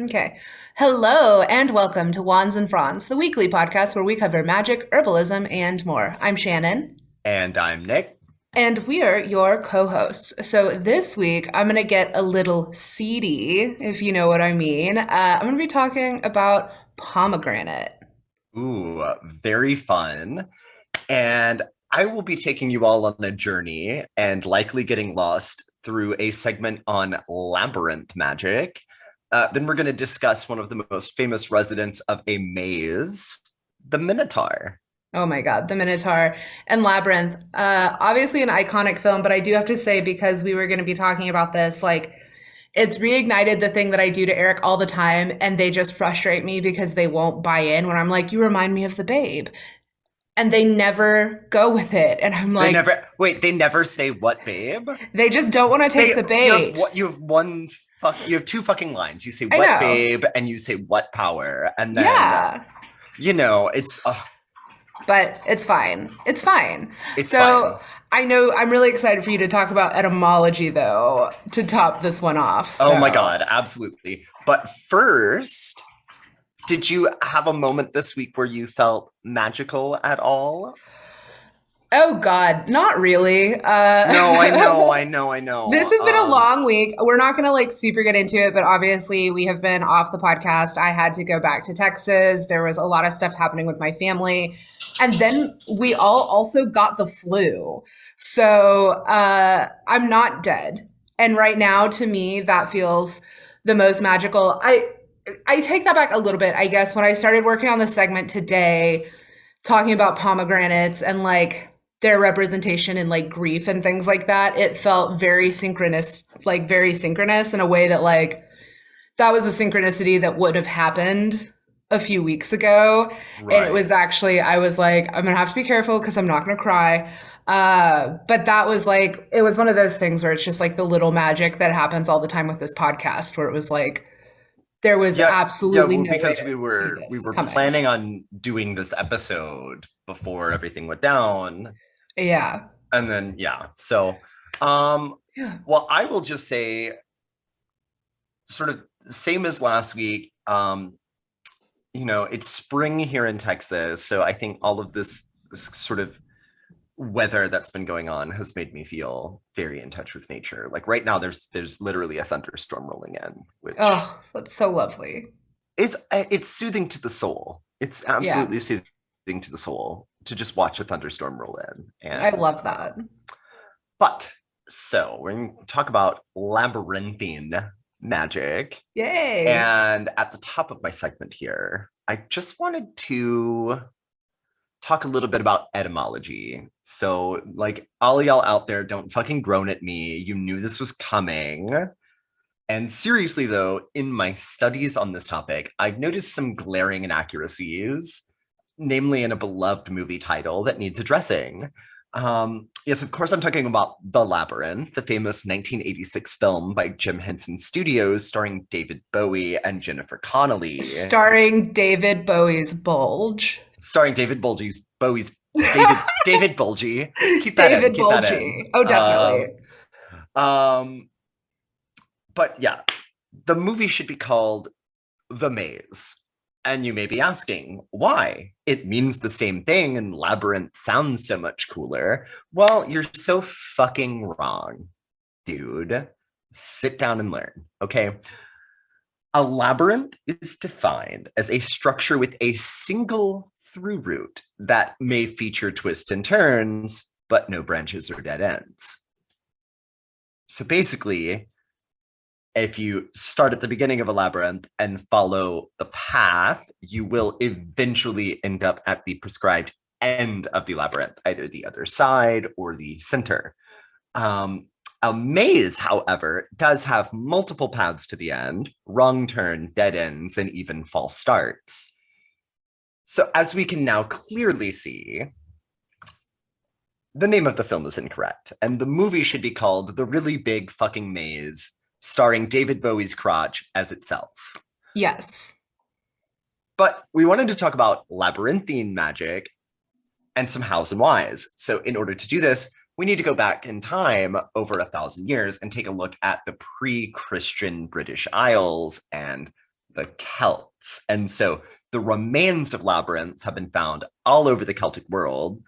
Okay. Hello and welcome to Wands and Fronds, the weekly podcast where we cover magic, herbalism, and more. I'm Shannon, And I'm Nick. and we're your co-hosts. So this week, I'm going to get a little seedy, if you know what I mean. I'm going to be talking about pomegranate. Ooh, very fun. And I will be taking you all on a journey and likely getting lost through a segment on labyrinth magic. Then we're going to discuss one of the most famous residents of a maze, the Minotaur. Oh my God, The Minotaur and Labyrinth. Obviously an iconic film, but I do have to say, because we were going to be talking about this, like, it's reignited the thing that I do to Eric all the time, and they just frustrate me because they won't buy in when I'm like, you remind me of the babe. And they never go with it. And I'm They like, never wait. They never say what, babe. they just don't want to take They the bait. you have one fuck. You have two fucking lines. You say I what, know. babe, and you say what power, and then Yeah. it's But it's fine. It's fine. it's So fine. I know I'm really excited for you to talk about etymology, though, to top this one off. Oh my So. God, absolutely. But first, did you have a moment this week where you felt magical at all? Oh God, not really. No, I know, I know, I This know. has been a long week. We're not going to like super get into it, but obviously we have been off the podcast. I had to go back to Texas. There was a lot of stuff happening with my family. And then we all also got the flu. So I'm not dead. And right now, to me, that feels the most magical. I take that back a little bit, I guess. When I started working on this segment today, talking about pomegranates and like their representation in like grief and things like that, it felt very synchronous in a way that like that was a synchronicity that would have happened a few weeks ago. And it Right. was actually, I was like, I'm gonna have to be careful because I'm not gonna cry. But that was like, it was one of those things where it's just like the little magic that happens all the time with this podcast, where it was like, there was Yeah, yeah, absolutely well, no way because to we see were we this were coming. planning on doing this episode before everything went down. Yeah. And then yeah. So um Yeah. well, I will just say sort of same as last week. It's spring here in Texas, so I think all of this sort of weather that's been going on has made me feel very in touch with nature. Like right now, there's literally a thunderstorm rolling in, which Oh, that's so lovely. is it's soothing to the soul. It's Yeah. absolutely soothing to the soul to just watch a thunderstorm roll in. I And love that. but so we're going to talk about labyrinthine magic. Yay. And at the top of my segment here, I just wanted to talk a little bit about etymology. So, like, all y'all out there, don't fucking groan at me. You knew this was coming. And seriously, though, in my studies on this topic, I've noticed some glaring inaccuracies, namely in a beloved movie title that needs addressing. Yes, of course, I'm talking about The Labyrinth, the famous 1986 film by Jim Henson Studios starring David Bowie and Jennifer Connelly. Starring David Bowie's Bulge. Starring Bowie's David Bulgy. Keep that in. David Keep that in. Bulgy. Oh, definitely. Um, but yeah, the movie should be called The Maze. And you may be asking, why? It means the same thing, and labyrinth sounds so much cooler. Well, you're so fucking wrong, dude. Sit down and learn, okay? A labyrinth is defined as a structure with a single through route that may feature twists and turns, but no branches or dead ends. So basically, if you start at the beginning of a labyrinth and follow the path, you will eventually end up at the prescribed end of the labyrinth, either the other side or the center. A maze, however, does have multiple paths to the end, wrong turn, dead ends, and even false starts. So, as we can now clearly see, the name of the film is incorrect, and the movie should be called The Really Big Fucking Maze, starring David Bowie's crotch as itself. Yes. But we wanted to talk about labyrinthine magic and some hows and whys. So, in order to do this, we need to go back in time over 1,000 years and take a look at the pre-Christian British Isles and the Celts. And so the remains of labyrinths have been found all over the Celtic world,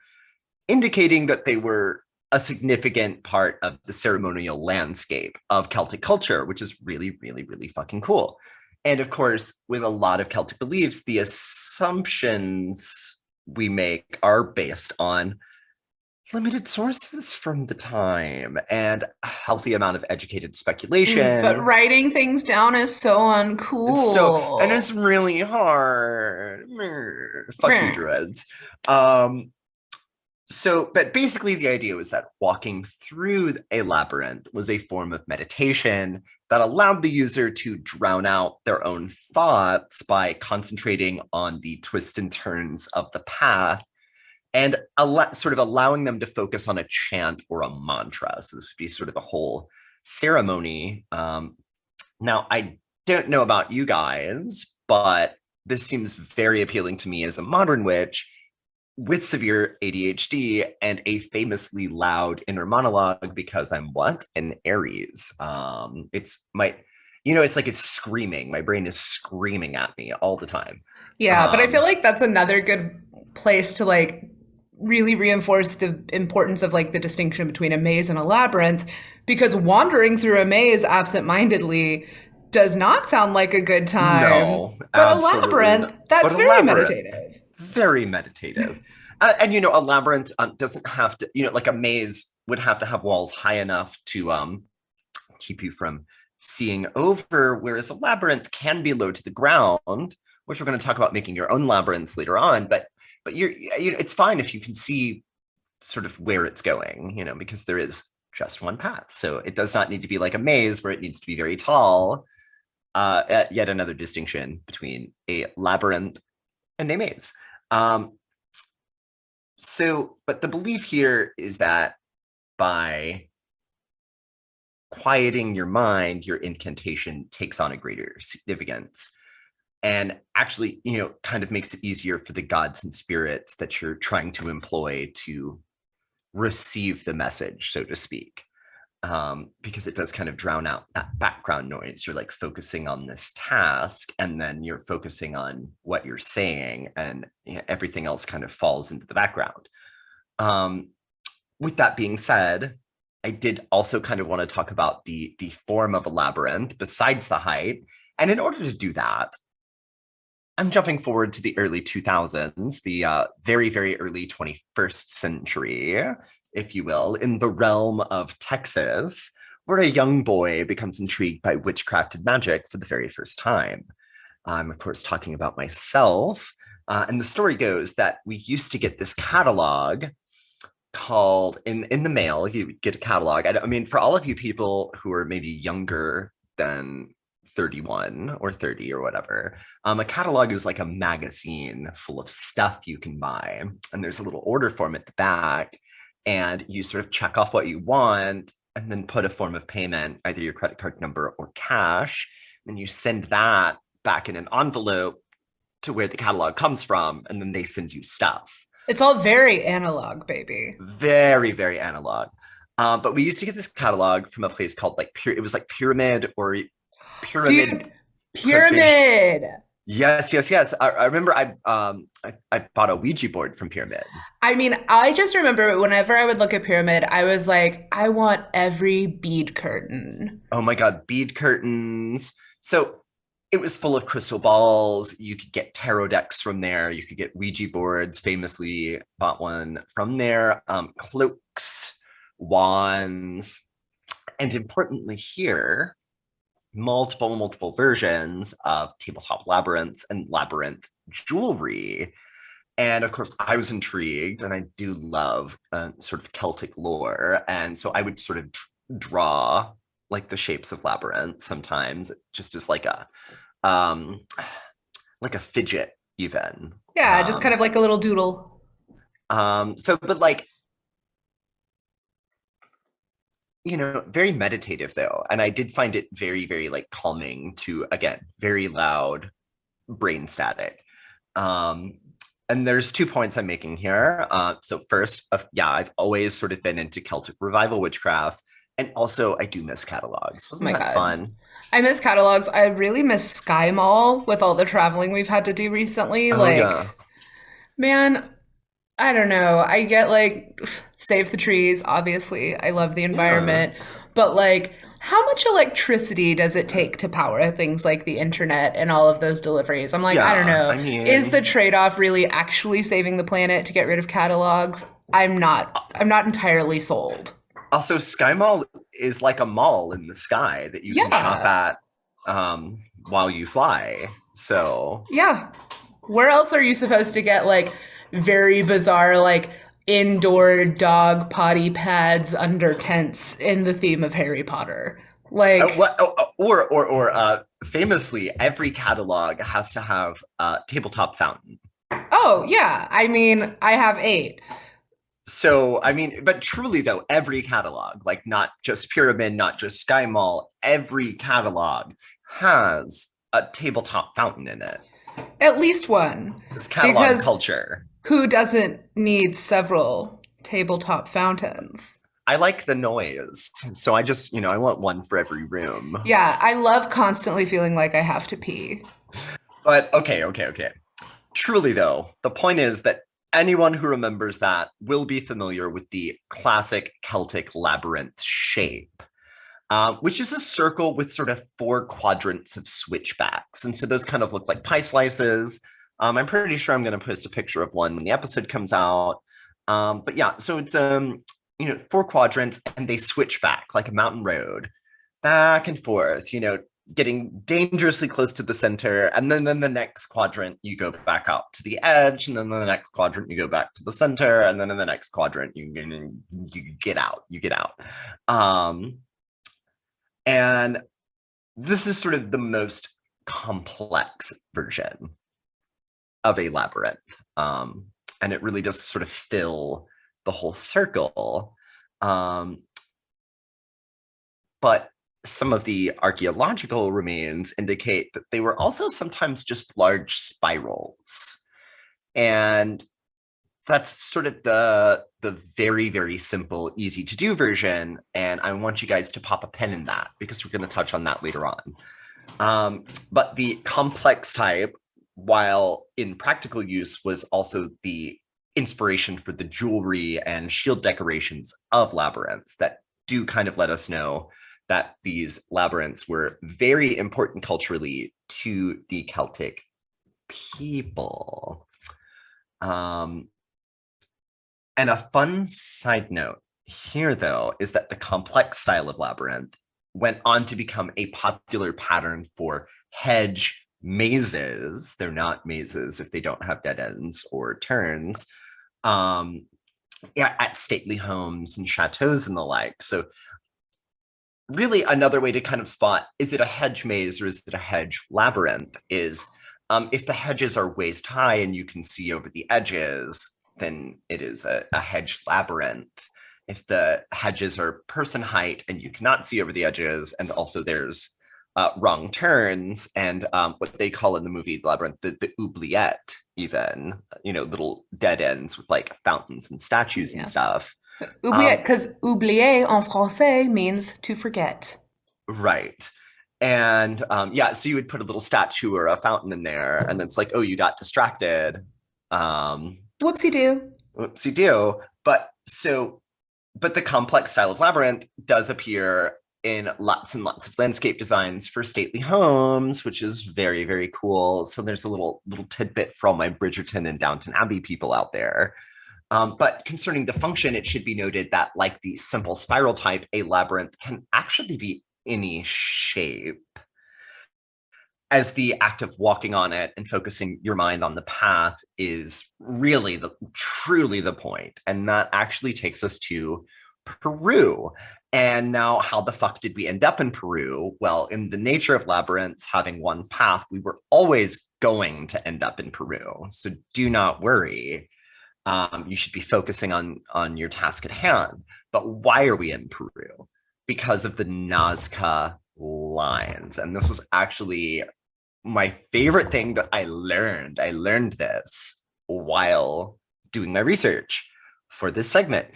indicating that they were a significant part of the ceremonial landscape of Celtic culture, which is really, really, really fucking cool. And of course, with a lot of Celtic beliefs, the assumptions we make are based on limited sources from the time and a healthy amount of educated speculation. But writing things down is so uncool. And it's really hard. Fuck you, Druids. But basically the idea was that walking through a labyrinth was a form of meditation that allowed the user to drown out their own thoughts by concentrating on the twists and turns of the path and sort of allowing them to focus on a chant or a mantra. So this would be sort of a whole ceremony. Now, I don't know about you guys, but this seems very appealing to me as a modern witch with severe ADHD and a famously loud inner monologue because I'm what? An Aries. It's like it's screaming. My brain is screaming at me all the time. Yeah, but I feel like that's another good place to like really reinforce the importance of like the distinction between a maze and a labyrinth, because wandering through a maze absentmindedly does not sound like a good time. No, but a labyrinth, that's very meditative. Very meditative. And a labyrinth doesn't have to, like a maze would have to have walls high enough to keep you from seeing over, whereas a labyrinth can be low to the ground, which we're going to talk about making your own labyrinths later on. But it's fine if you can see sort of where it's going, because there is just one path. So it does not need to be like a maze where it needs to be very tall. Yet another distinction between a labyrinth and a maze. But the belief here is that by quieting your mind, your incantation takes on a greater significance and actually, kind of makes it easier for the gods and spirits that you're trying to employ to receive the message, so to speak. Because it does kind of drown out that background noise. You're like focusing on this task and then you're focusing on what you're saying and everything else kind of falls into the background. With that being said, I did also kind of want to talk about the form of a labyrinth besides the height. And in order to do that, I'm jumping forward to the early 2000s, the very, very early 21st century, if you will, in the realm of Texas, where a young boy becomes intrigued by witchcrafted magic for the very first time. I'm, of course, talking about myself. And the story goes that we used to get this catalog called, in the mail, you would get a catalog. I mean, for all of you people who are maybe younger than 31 or 30 or whatever, a catalog is like a magazine full of stuff you can buy. And there's a little order form at the back. And you sort of check off what you want and then put a form of payment, either your credit card number or cash. And you send that back in an envelope to where the catalog comes from. And then they send you stuff. It's all very analog, baby. Very, very analog. But we used to get this catalog from a place called it was like Pyramid or Pyramid. Dude, Pyramid. Yes. I remember I bought a Ouija board from Pyramid. I mean, I just remember whenever I would look at Pyramid, I was like, I want every bead curtain. Oh my God, bead curtains. So it was full of crystal balls. You could get tarot decks from there. You could get Ouija boards, famously bought one from there. Cloaks, wands, and importantly here, multiple versions of tabletop labyrinths and labyrinth jewelry. And of course, I was intrigued, and I do love sort of Celtic lore. And so I would sort of draw like the shapes of labyrinths sometimes, just as like a fidget even. Yeah, just kind of like a little doodle. But like, very meditative though. And I did find it very, very like calming to, again, very loud brain static. And there's 2 points I'm making here. So first, I've always sort of been into Celtic revival witchcraft. And also I do miss catalogs. Wasn't that fun? I miss catalogs. I really miss Sky Mall with all the traveling we've had to do recently. Oh yeah. Like, man, I don't know. I get like save the trees, obviously. I love the Yeah. environment. But like, how much electricity does it take to power things like the internet and all of those deliveries? I'm like, I don't Yeah. know. I Is the mean, trade-off really actually saving the planet to get rid of catalogs? I'm not entirely sold. also Sky Mall is like a mall in the sky that you can shop Yeah. at while you fly. So Yeah. Where else are you supposed to get like very bizarre like indoor dog potty pads under tents in the theme of Harry Potter? Like, what famously every catalog has to have a tabletop fountain. oh yeah, I mean, I have eight. So, I mean, but truly though, every catalog, like not just Pyramid, not just Sky Mall, every catalog has a tabletop fountain in it. At least one. It's catalog Because culture. who doesn't need several tabletop fountains? I like the noise. So I just, I want one for every room. Yeah, I love constantly feeling like I have to pee. But okay. Truly though, the point is that anyone who remembers that will be familiar with the classic Celtic labyrinth shape. Which is a circle with sort of four quadrants of switchbacks. And so those kind of look like pie slices. I'm pretty sure I'm going to post a picture of one when the episode comes out. But yeah, so it's four quadrants, and they switch back like a mountain road, back and forth. Getting dangerously close to the center, and then the next quadrant you go back out to the edge, and then the next quadrant you go back to the center, and then in the next quadrant you get out. You get out. And this is sort of the most complex version of a labyrinth. And it really does sort of fill the whole circle. But some of the archaeological remains indicate that they were also sometimes just large spirals. And that's sort of the very, very simple, easy to do version. And I want you guys to pop a pen in that because we're going to touch on that later on. But the complex type, while in practical use, was also the inspiration for the jewelry and shield decorations of labyrinths that do kind of let us know that these labyrinths were very important culturally to the Celtic people. And a fun side note here, though, is that the complex style of labyrinth went on to become a popular pattern for hedge mazes. They're not mazes if they don't have dead ends or turns. At stately homes and chateaus and the like. So really another way to kind of spot, is it a hedge maze or is it a hedge labyrinth, is if the hedges are waist high and you can see over the edges, then it is a hedge labyrinth. If the hedges are person height and you cannot see over the edges, and also there's wrong turns and what they call in the movie Labyrinth, the oubliette, even, little dead ends with like fountains and statues and stuff. Oubliette, because oublier en français means to forget. Right. And so you would put a little statue or a fountain in there, and it's like, oh, you got distracted. Whoopsie-doo. Whoopsie-doo. But the complex style of labyrinth does appear in lots and lots of landscape designs for stately homes, which is very, very cool. So there's a little tidbit for all my Bridgerton and Downton Abbey people out there. But concerning the function, it should be noted that, like the simple spiral type, a labyrinth can actually be any shape, as the act of walking on it and focusing your mind on the path is really truly the point. And that actually takes us to Peru. And now, how the fuck did we end up in Peru? Well, in the nature of labyrinths having one path, we were always going to end up in Peru. So do not worry. You should be focusing on your task at hand. But why are we in Peru? Because of the Nazca lines. And this was actually my favorite thing that I learned. I learned this while doing my research for this segment.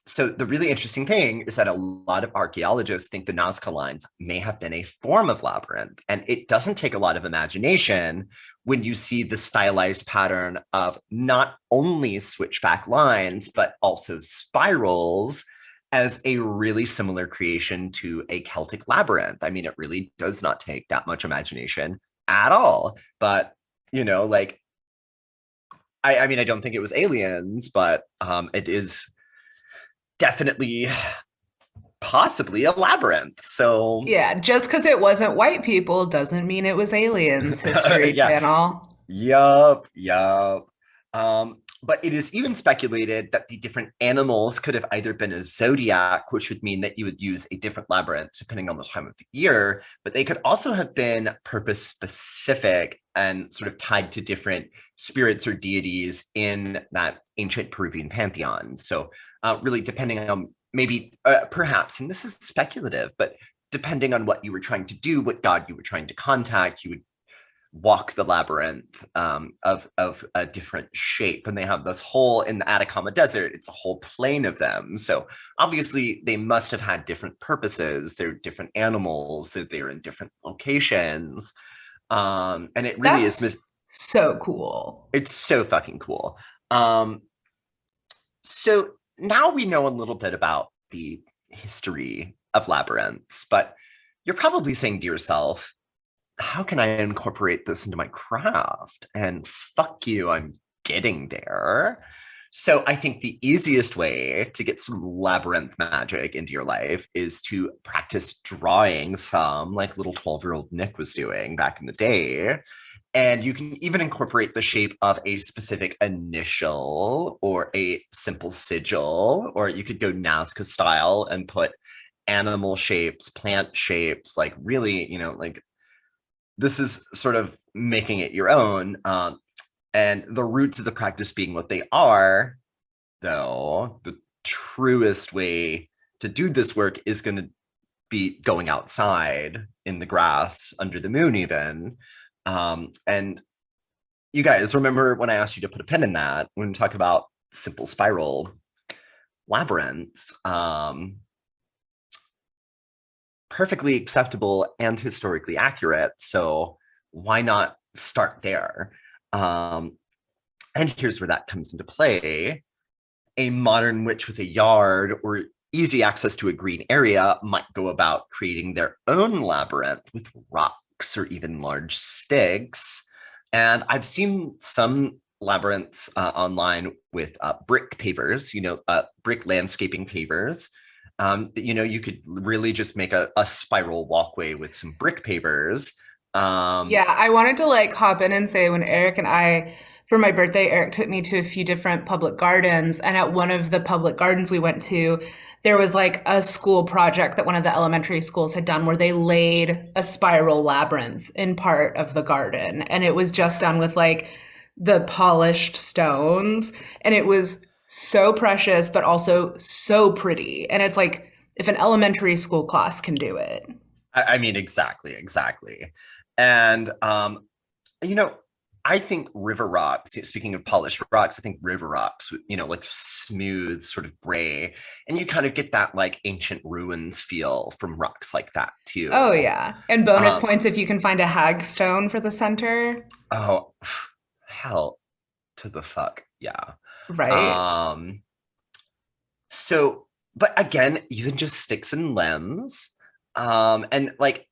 So the really interesting thing is that a lot of archaeologists think the Nazca lines may have been a form of labyrinth, and it doesn't take a lot of imagination when you see the stylized pattern of not only switchback lines but also spirals as a really similar creation to a Celtic labyrinth. I mean, it really does not take that much imagination at all. But like I mean, I don't think it was aliens, but it is definitely possibly a labyrinth. So Yeah, just because it wasn't white people doesn't mean it was aliens, History yeah, Channel. yup. But it is even speculated that the different animals could have either been a zodiac, which would mean that you would use a different labyrinth depending on the time of the year, but they could also have been purpose specific and sort of tied to different spirits or deities in that ancient Peruvian pantheon. So really depending on maybe perhaps, and this is speculative, but depending on what you were trying to do, what god you were trying to contact, you would walk the labyrinth of a different shape. And they have this whole, in the Atacama Desert, it's a whole plain of them. So obviously they must have had different purposes. They're different animals, that they're in different locations. And it really That's is, so cool. it's so fucking cool. So now we know a little bit about the history of labyrinths, but you're probably saying to yourself, how can I incorporate this into my craft? And fuck you, I'm getting there. So I think the easiest way to get some labyrinth magic into your life is to practice drawing some, like little 12-year-old Nick was doing back in the day. And you can even incorporate the shape of a specific initial or a simple sigil, or you could go Nazca style and put animal shapes, plant shapes, like really, like this is sort of making it your own. And the roots of the practice being what they are, though, the truest way to do this work is going to be going outside in the grass under the moon, even. And you guys remember when I asked you to put a pin in that when we talk about simple spiral labyrinths, perfectly acceptable and historically accurate. So why not start there? And here's where that comes into play. A modern witch with a yard or easy access to a green area might go about creating their own labyrinth with rocks or even large sticks. And I've seen some labyrinths online with brick pavers, brick landscaping pavers. You could really just make a spiral walkway with some brick pavers. Yeah, I wanted to like hop in and say when Eric and I, for my birthday, Eric took me to a few different public gardens. And at one of the public gardens we went to, there was like a school project that one of the elementary schools had done where they laid a spiral labyrinth in part of the garden. And it was just done with like the polished stones. And it was so precious, but also so pretty. And it's like if an elementary school class can do it. I mean, exactly. And you know, I think river rocks, speaking of polished rocks, I think river rocks, like smooth, sort of gray, and you kind of get that like ancient ruins feel from rocks like that Oh too. yeah. And bonus Um, points if you can find a hag stone for the center, oh, hell to the fuck, yeah. right? Um, so, but again, even just sticks and limbs, and like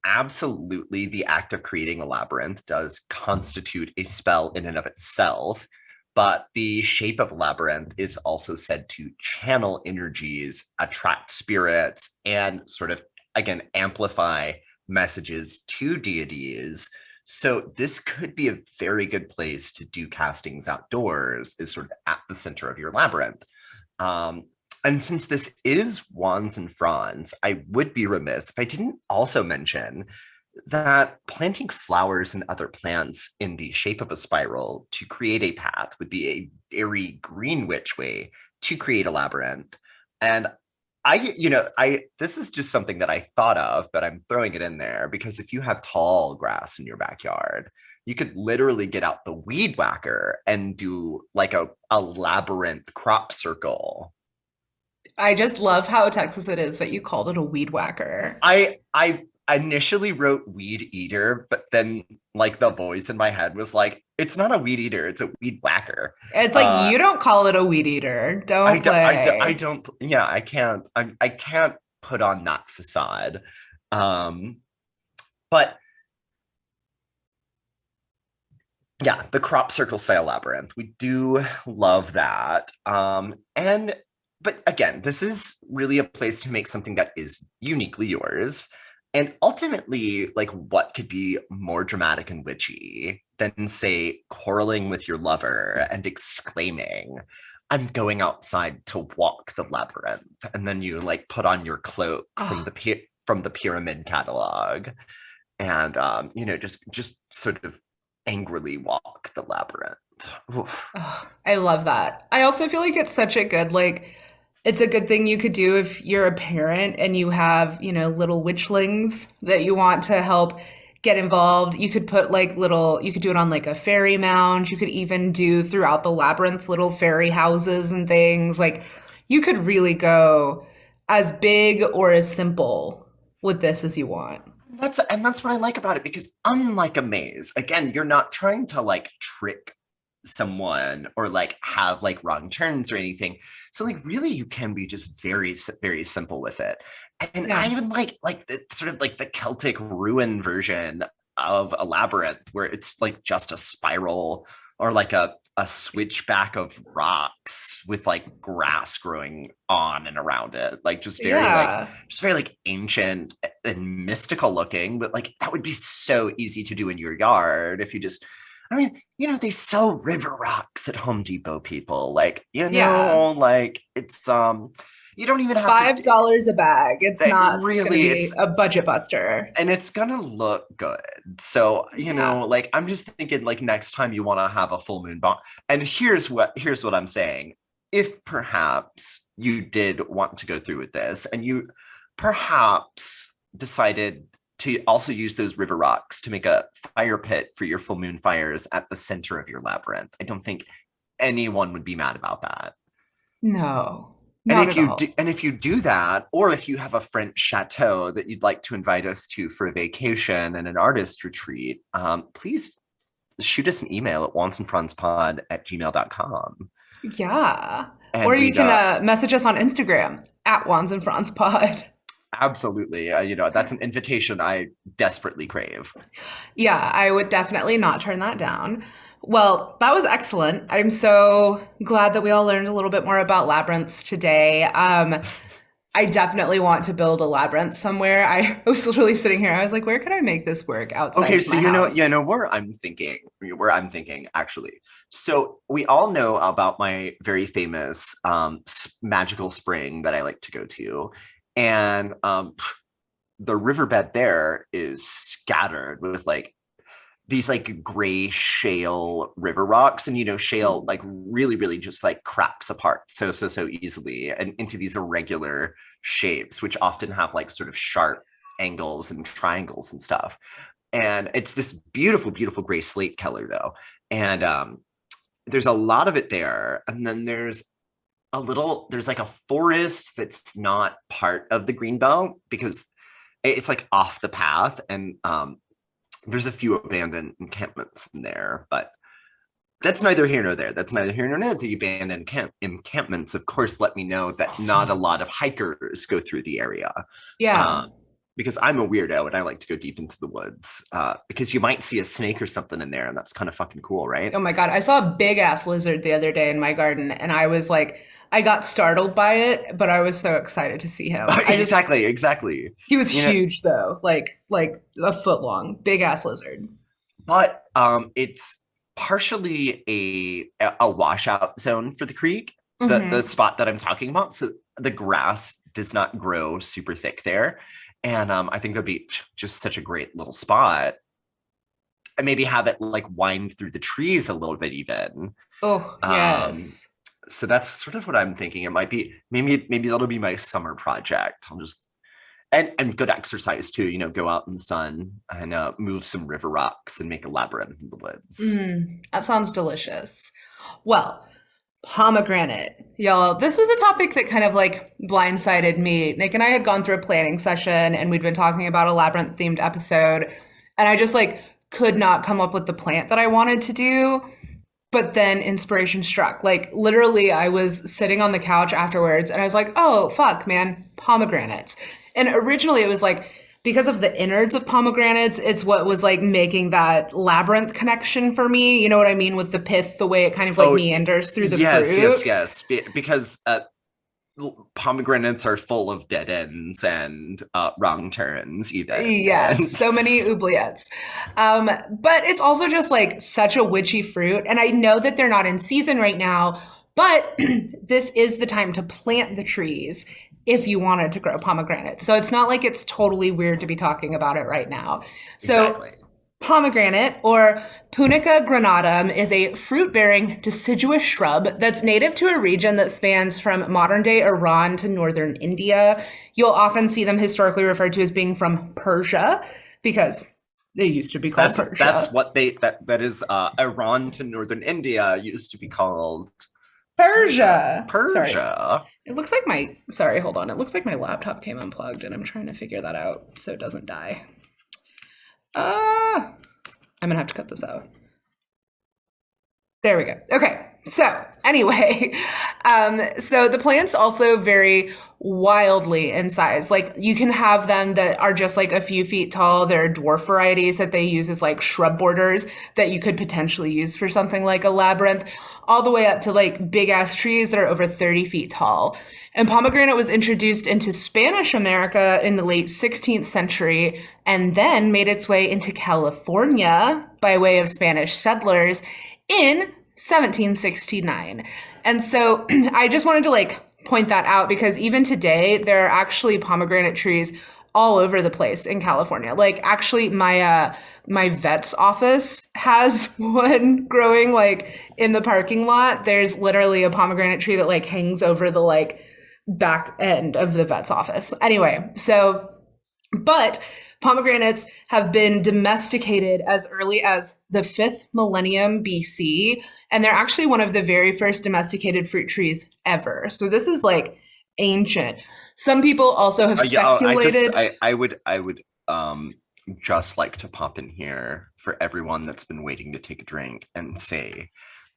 absolutely the act of creating a labyrinth does constitute a spell in and of itself, but the shape of labyrinth is also said to channel energies, attract spirits, and sort of again amplify messages to deities. So this could be a very good place to do castings outdoors, is sort of at the center of your labyrinth. um, and since this is wands and fronds, I would be remiss if I didn't also mention that planting flowers and other plants in the shape of a spiral to create a path would be a very green witch way to create a labyrinth. And this is just something that I thought of, but I'm throwing it in there because if you have tall grass in your backyard, you could literally get out the weed whacker and do like a labyrinth crop circle. I just love how Texas it is that you called it a weed whacker. I initially wrote weed eater, but then like the voice in my head was like, it's not a weed eater, it's a weed whacker. It's like Uh you don't call it a weed eater. Don't I play. don't, yeah, I can't put on that facade. Um but yeah, the crop circle style labyrinth. We do love that. And but again, this is really a place to make something that is uniquely yours. And ultimately, like what could be more dramatic and witchy than say quarreling with your lover and exclaiming, I'm going outside to walk the labyrinth. And then you like put on your cloak from Oh, from the pyramid catalog and just sort of angrily walk the labyrinth. Oof. oh, I love that. I also feel like it's such a good, like, it's a good thing you could do if you're a parent and you have, little witchlings that you want to help get involved. You could put like little, you could do it on like a fairy mound. You could even do throughout the labyrinth little fairy houses and things. Like, you could really go as big or as simple with this as you want. That's what I like about it, because unlike a maze, again, you're not trying to like trick someone or like have like wrong turns or anything. So like really you can be just very simple with it. And I Yeah. even like the sort of like the Celtic ruin version of a labyrinth where it's like just a spiral or like a switchback of rocks with like grass growing on and around it, like Yeah. just very like ancient and mystical looking, but like that would be so easy to do in your yard if you just, I mean, they sell river rocks at Home Depot, people. Like, Yeah. like you don't even have to, $5 a bag. It's that not going to really, be a budget buster. and it's gonna look good. So, Yeah. like I'm just thinking like next time you want to have a full moon bomb. And here's what I'm saying. If perhaps you did want to go through with this and you perhaps decided to also use those river rocks to make a fire pit for your full moon fires at the center of your labyrinth, I don't think anyone would be mad about that. No, And not if at you do, all. and if you do that, or if you have a French chateau that you'd like to invite us to for a vacation and an artist retreat, please shoot us an email at wansandfranspod@gmail.com. Yeah. Or And you we'd can message us on Instagram at Wands and Franz Pod. absolutely, that's an invitation I desperately crave. Yeah, I would definitely not turn that down. Well, that was excellent. I'm so glad that we all learned a little bit more about labyrinths today. I definitely want to build a labyrinth somewhere. I was literally sitting here. I was like, where could I make this work outside Okay, of so my house? where I'm thinking actually. So we all know about my very famous magical spring that I like to go to, and the riverbed there is scattered with like these like gray shale river rocks, and shale like really just like cracks apart so easily and into these irregular shapes, which often have like sort of sharp angles and triangles and stuff. And it's this beautiful gray slate color though. And there's a lot of it there, and then there's like a forest that's not part of the green belt because it's like off the path, and there's a few abandoned encampments in there, but that's neither here nor there. That's neither here nor there. The abandoned encampments, of course, let me know that not a lot of hikers go through the area. Yeah. Um, because I'm a weirdo and I like to go deep into the woods because you might see a snake or something in there, and that's kind of fucking cool, right? Oh my God. I saw a big ass lizard the other day in my garden and I was like, I got startled by it, but I was so excited to see him. Exactly. He was You know, huge though, like a foot long, big ass lizard. but it's partially a washout zone for the creek, the Hmm. spot that I'm talking about. So the grass does not grow super thick there, and I think that'd be just such a great little spot. And maybe have it like wind through the trees a little bit even. Oh, Um, yes. so that's sort of what I'm thinking. It might be maybe that'll be my summer project. I'll just and good exercise too. Go out in the sun and move some river rocks and make a labyrinth in the woods. That sounds delicious. Well, Pomegranate. Y'all, this was a topic that kind of like blindsided me. Nick and I had gone through a planning session and we'd been talking about a labyrinth themed episode. And I just like could not come up with the plant that I wanted to do. But then inspiration struck. Like literally, I was sitting on the couch afterwards and I was like, oh, fuck, man, pomegranates. And originally it was like, because of the innards of pomegranates, it's what was like making that labyrinth connection for me. You know what I mean? With the pith, the way it kind of like meanders through the yes, fruit. yes. Because pomegranates are full of dead ends and wrong turns, even. Yes, And so many oubliettes. But it's also just like such a witchy fruit. And I know that they're not in season right now, but this is the time to plant the trees if you wanted to grow pomegranates. So it's not like it's totally weird to be talking about it right now. So exactly. pomegranate, or Punica granatum, is a fruit-bearing deciduous shrub that's native to a region that spans from modern-day Iran to northern India. You'll often see them historically referred to as being from Persia because they used to be called Persia. That's what that is Iran to northern India used to be called Persia. Persia. Sorry. It looks like my, sorry, hold on. It looks like my laptop came unplugged and I'm trying to figure that out so it doesn't die. I'm gonna have to cut this out. There we go. Okay. So anyway, so the plants also vary wildly in size. Like you can have them that are just like a few feet tall. There are dwarf varieties that they use as like shrub borders that you could potentially use for something like a labyrinth, all the way up to like big ass trees that are over 30 feet tall. And pomegranate was introduced into Spanish America in the late 16th century and then made its way into California by way of Spanish settlers in 1769. And so I just wanted to like point that out because even today there are actually pomegranate trees all over the place in California. Like actually my vet's office has one growing like in the parking lot. There's literally a pomegranate tree that like hangs over the like back end of the vet's office. Anyway, so but pomegranates have been domesticated as early as the 5th millennium BC, and they're actually one of the very first domesticated fruit trees ever. So this is like ancient. Some people also have speculated. I would just like to pop in here for everyone that's been waiting to take a drink and say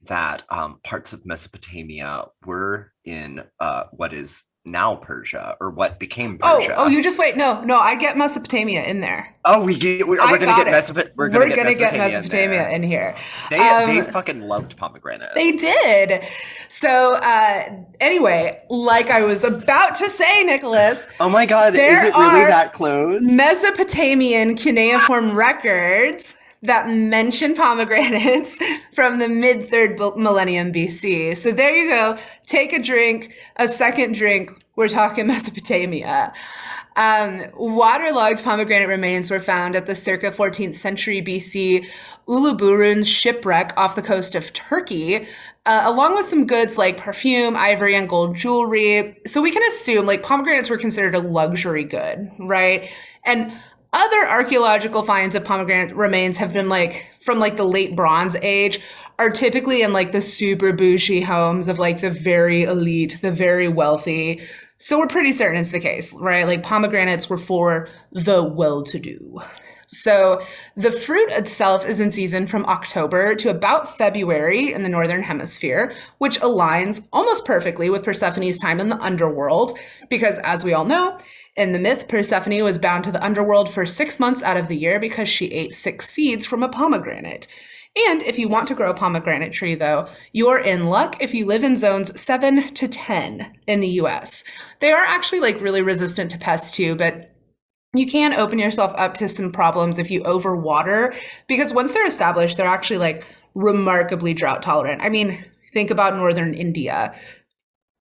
that parts of Mesopotamia were in what is now Persia, or what became Persia. Oh, you just wait. No, I get Mesopotamia in there. Oh, we're gonna get Mesopotamia in here. They fucking loved pomegranates. They did. So anyway, like I was about to say, Nicholas. Oh my God, is it really that close? Mesopotamian cuneiform records that mention pomegranates from the mid-3rd millennium BC. So there you go. Take a drink, a second drink. We're talking Mesopotamia. Waterlogged pomegranate remains were found at the circa 14th century BC Uluburun shipwreck off the coast of Turkey, along with some goods like perfume, ivory, and gold jewelry. So we can assume like pomegranates were considered a luxury good, right? And other archaeological finds of pomegranate remains have been like from like the late Bronze Age, are typically in like the super bougie homes of like the very elite, the very wealthy. So we're pretty certain it's the case, right? Like pomegranates were for the well-to-do. So the fruit itself is in season from October to about February in the Northern Hemisphere, which aligns almost perfectly with Persephone's time in the underworld, because as we all know, in the myth, Persephone was bound to the underworld for 6 months out of the year because she ate 6 seeds from a pomegranate. And if you want to grow a pomegranate tree, though, you're in luck if you live in zones 7 to 10 in the US. They are actually like really resistant to pests too, but you can open yourself up to some problems if you overwater, because once they're established, they're actually like remarkably drought tolerant. I mean, think about northern India.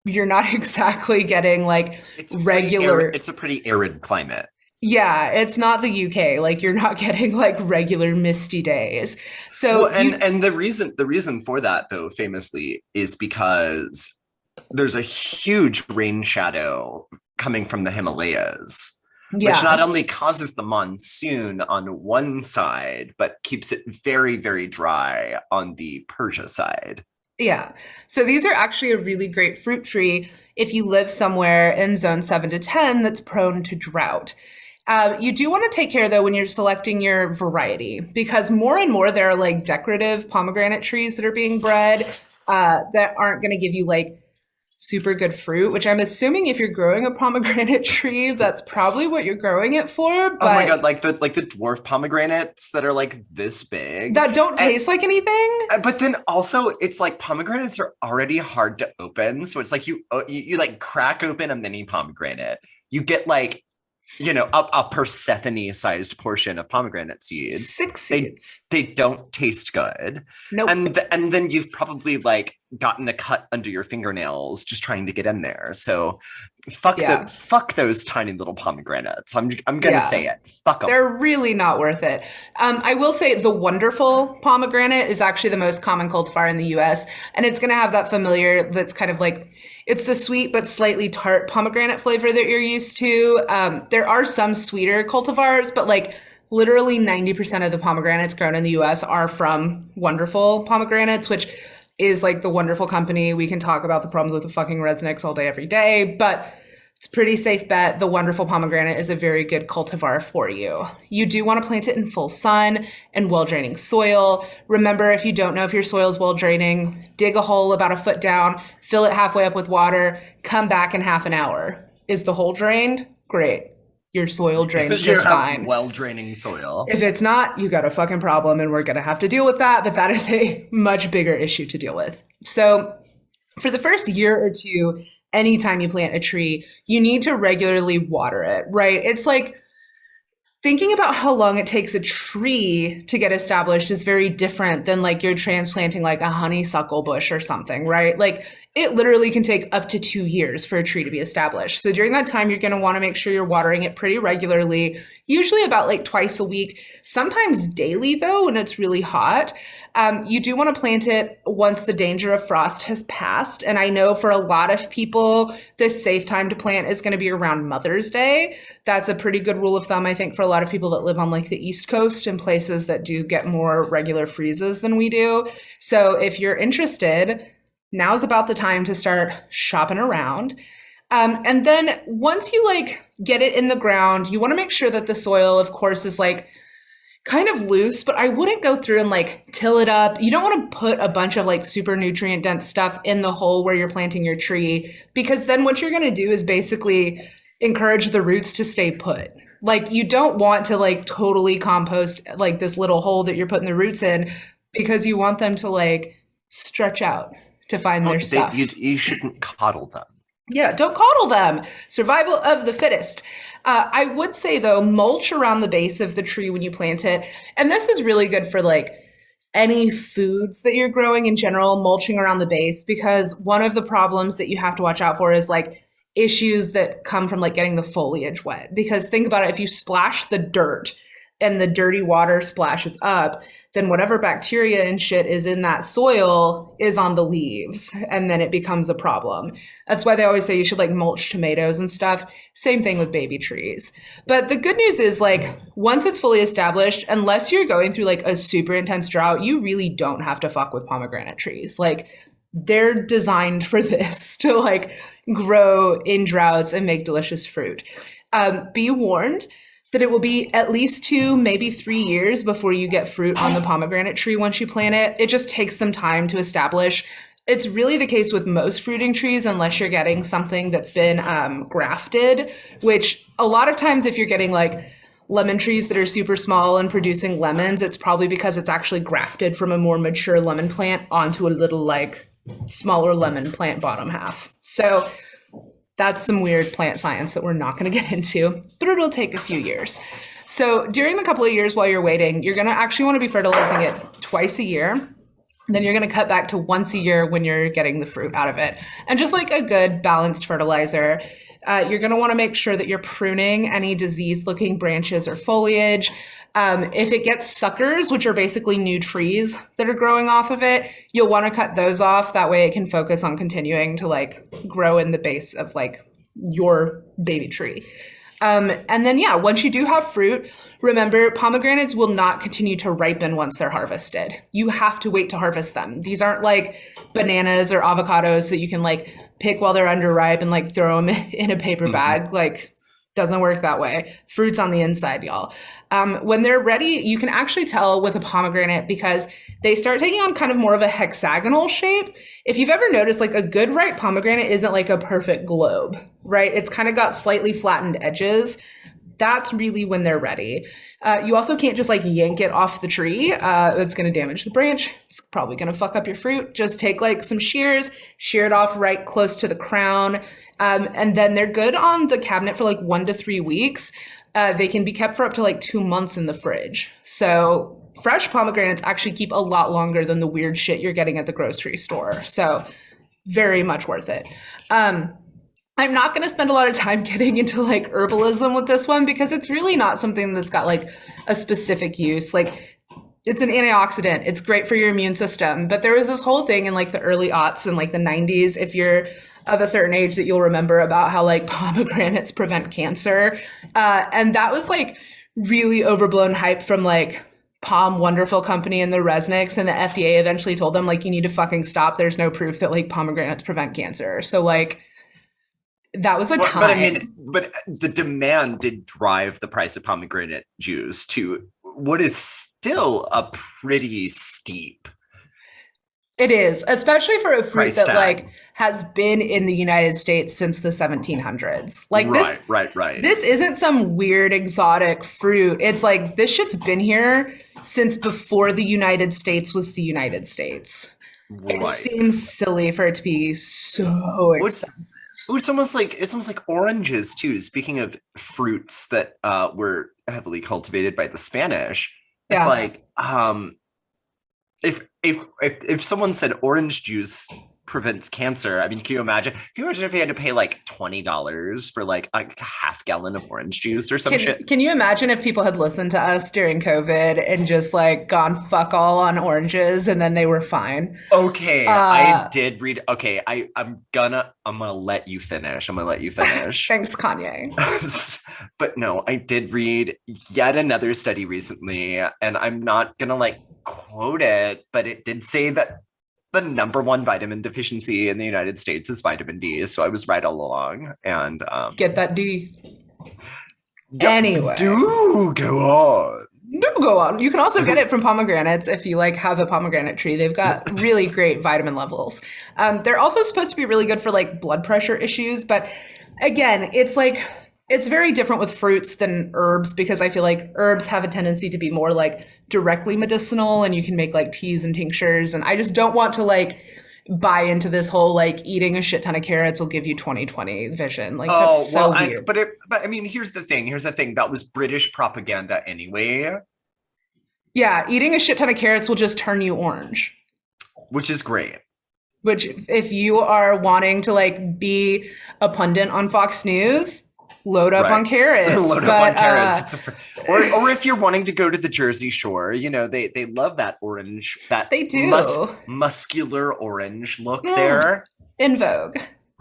You're not exactly getting like regular. It's a pretty arid climate. Yeah, it's not the UK. Like you're not getting like regular misty days. So and the reason for that though, famously, is because there's a huge rain shadow coming from the Himalayas, which not only causes the monsoon on one side, but keeps it very, very dry on the Persia side. Yeah. So these are actually a really great fruit tree if you live somewhere in zone 7 to 10 that's prone to drought. You do want to take care, though, when you're selecting your variety, because more and more there are like decorative pomegranate trees that are being bred that aren't going to give you like super good fruit, which I'm assuming if you're growing a pomegranate tree, that's probably what you're growing it for. Oh my But god, like the dwarf pomegranates that are like this big. that don't And taste like anything. but then also it's like pomegranates are already hard to open, so it's like you like crack open a mini pomegranate. You get like a Persephone sized portion of pomegranate seed. Six They seeds. they don't taste good. Nope. And then you've probably like gotten a cut under your fingernails just trying to get in there. So Yeah. fuck those tiny little pomegranates. I'm gonna Yeah. say it. Fuck them. They're really not worth it. I will say the wonderful pomegranate is actually the most common cultivar in the US, and it's going to have that familiar, that's kind of like, it's the sweet but slightly tart pomegranate flavor that you're used to. There are some sweeter cultivars, but like literally 90% of the pomegranates grown in the US are from wonderful pomegranates, which is like the wonderful company. We can talk about the problems with the fucking resnicks all day, every day, but it's a pretty safe bet. The wonderful pomegranate is a very good cultivar for you. You do want to plant it in full sun and well draining soil. Remember, if you don't know if your soil is well draining, dig a hole about a foot down, fill it halfway up with water, come back in half an hour. Is the hole drained? Great. Your soil drains You just have fine. well draining soil. If it's not, you got a fucking problem and we're going to have to deal with that. But that is a much bigger issue to deal with. So for the first year or two, anytime you plant a tree, you need to regularly water it, right? It's like thinking about how long it takes a tree to get established is very different than like you're transplanting like a honeysuckle bush or something, right? Like it literally can take up to 2 years for a tree to be established. So during that time, you're going to want to make sure you're watering it pretty regularly, usually about like twice a week, sometimes daily though, when it's really hot. You do want to plant it once the danger of frost has passed. And I know for a lot of people, the safe time to plant is going to be around Mother's Day. That's a pretty good rule of thumb, I think, for a lot of people that live on like the East Coast and places that do get more regular freezes than we do. So if you're interested, now's about the time to start shopping around. And then once you like get it in the ground, you want to make sure that the soil, of course, is like kind of loose, but I wouldn't go through and like till it up. You don't want to put a bunch of like super nutrient dense stuff in the hole where you're planting your tree, because then what you're going to do is basically encourage the roots to stay put. Like you don't want to like totally compost like this little hole that you're putting the roots in, because you want them to like stretch out to find their stuff. You shouldn't coddle them. Yeah, don't coddle them. Survival of the fittest. I would say though, mulch around the base of the tree when you plant it. And this is really good for like any foods that you're growing in general, mulching around the base, because one of the problems that you have to watch out for is like issues that come from like getting the foliage wet. Because think about it, if you splash the dirt and the dirty water splashes up, then whatever bacteria and shit is in that soil is on the leaves, and then it becomes a problem. That's why they always say you should like mulch tomatoes and stuff. Same thing with baby trees. But the good news is like once it's fully established, unless you're going through like a super intense drought, you really don't have to fuck with pomegranate trees. Like they're designed for this to like grow in droughts and make delicious fruit. Be warned that it will be at least 2, maybe 3 years before you get fruit on the pomegranate tree once you plant it. It just takes them time to establish. It's really the case with most fruiting trees, unless you're getting something that's been grafted, which a lot of times if you're getting like lemon trees that are super small and producing lemons, it's probably because it's actually grafted from a more mature lemon plant onto a little like smaller lemon plant bottom half. So that's some weird plant science that we're not going to get into, but it'll take a few years. So during the couple of years while you're waiting, you're going to actually want to be fertilizing it twice a year. Then you're going to cut back to once a year when you're getting the fruit out of it. And just like a good balanced fertilizer, you're going to want to make sure that you're pruning any diseased-looking branches or foliage. If it gets suckers, which are basically new trees that are growing off of it, you'll want to cut those off. That way it can focus on continuing to like grow in the base of like your baby tree. And then, yeah, once you do have fruit, remember pomegranates will not continue to ripen once they're harvested. You have to wait to harvest them. These aren't like bananas or avocados that you can like pick while they're underripe and like throw them in a paper bag. Like, doesn't work that way. Fruit's on the inside, y'all. When they're ready, you can actually tell with a pomegranate because they start taking on kind of more of a hexagonal shape. If you've ever noticed, like a good ripe pomegranate isn't like a perfect globe, right? It's kind of got slightly flattened edges. That's really when they're ready. You also can't just like yank it off the tree. It's going to damage the branch. It's probably going to fuck up your fruit. Just take like some shears, shear it off right close to the crown. And then they're good on the cabinet for like 1 to 3 weeks. They can be kept for up to like 2 months in the fridge. So fresh pomegranates actually keep a lot longer than the weird shit you're getting at the grocery store. So very much worth it. I'm not going to spend a lot of time getting into like herbalism with this one because it's really not something that's got like a specific use. Like it's an antioxidant. It's great for your immune system. But there was this whole thing in like the early aughts and like the 90s, if you're of a certain age, that you'll remember about how like pomegranates prevent cancer. And that was like really overblown hype from like Palm Wonderful Company and the Resnicks, and the FDA eventually told them like, you need to fucking stop. There's no proof that like pomegranates prevent cancer. So like, that was a time. But I mean, but the demand did drive the price of pomegranate juice to what is still a pretty steep. It is, especially for a fruit price that tag. like has been in the United States since the 1700s. Like Right. This isn't some weird exotic fruit. It's like this shit's been here since before the United States was the United States. It Right. seems silly for it to be so expensive. It's almost like oranges too. Speaking of fruits that were heavily cultivated by the Spanish, it's Yeah. like if someone said orange juice prevents cancer, I mean, can you imagine? Can you imagine if you had to pay like $20 for like a half gallon of orange juice or some shit? Can you imagine if people had listened to us during COVID and just like gone fuck all on oranges and then they were fine? Okay, I did read. Okay, I'm gonna let you finish. Thanks, Kanye. But no, I did read yet another study recently, and I'm not gonna like quote it, but it did say that the number one vitamin deficiency in the United States is vitamin D. So I was right all along. And get that D. Yeah, anyway, do go on. Do go on. You can also get it from pomegranates if you like have a pomegranate tree. They've got really great vitamin levels. They're also supposed to be really good for like blood pressure issues, but again, it's like it's very different with fruits than herbs because I feel like herbs have a tendency to be more like directly medicinal and you can make like teas and tinctures. And I just don't want to like buy into this whole like eating a shit ton of carrots will give you 20/20 vision. Like that's so weird. But I mean, here's the thing. That was British propaganda anyway. Yeah, eating a shit ton of carrots will just turn you orange. Which is great. Which if you are wanting to like be a pundit on Fox News, load up on carrots. Load up on carrots. Or if you're wanting to go to the Jersey Shore, you know, they love that orange, that they do. Muscular orange look there. In vogue.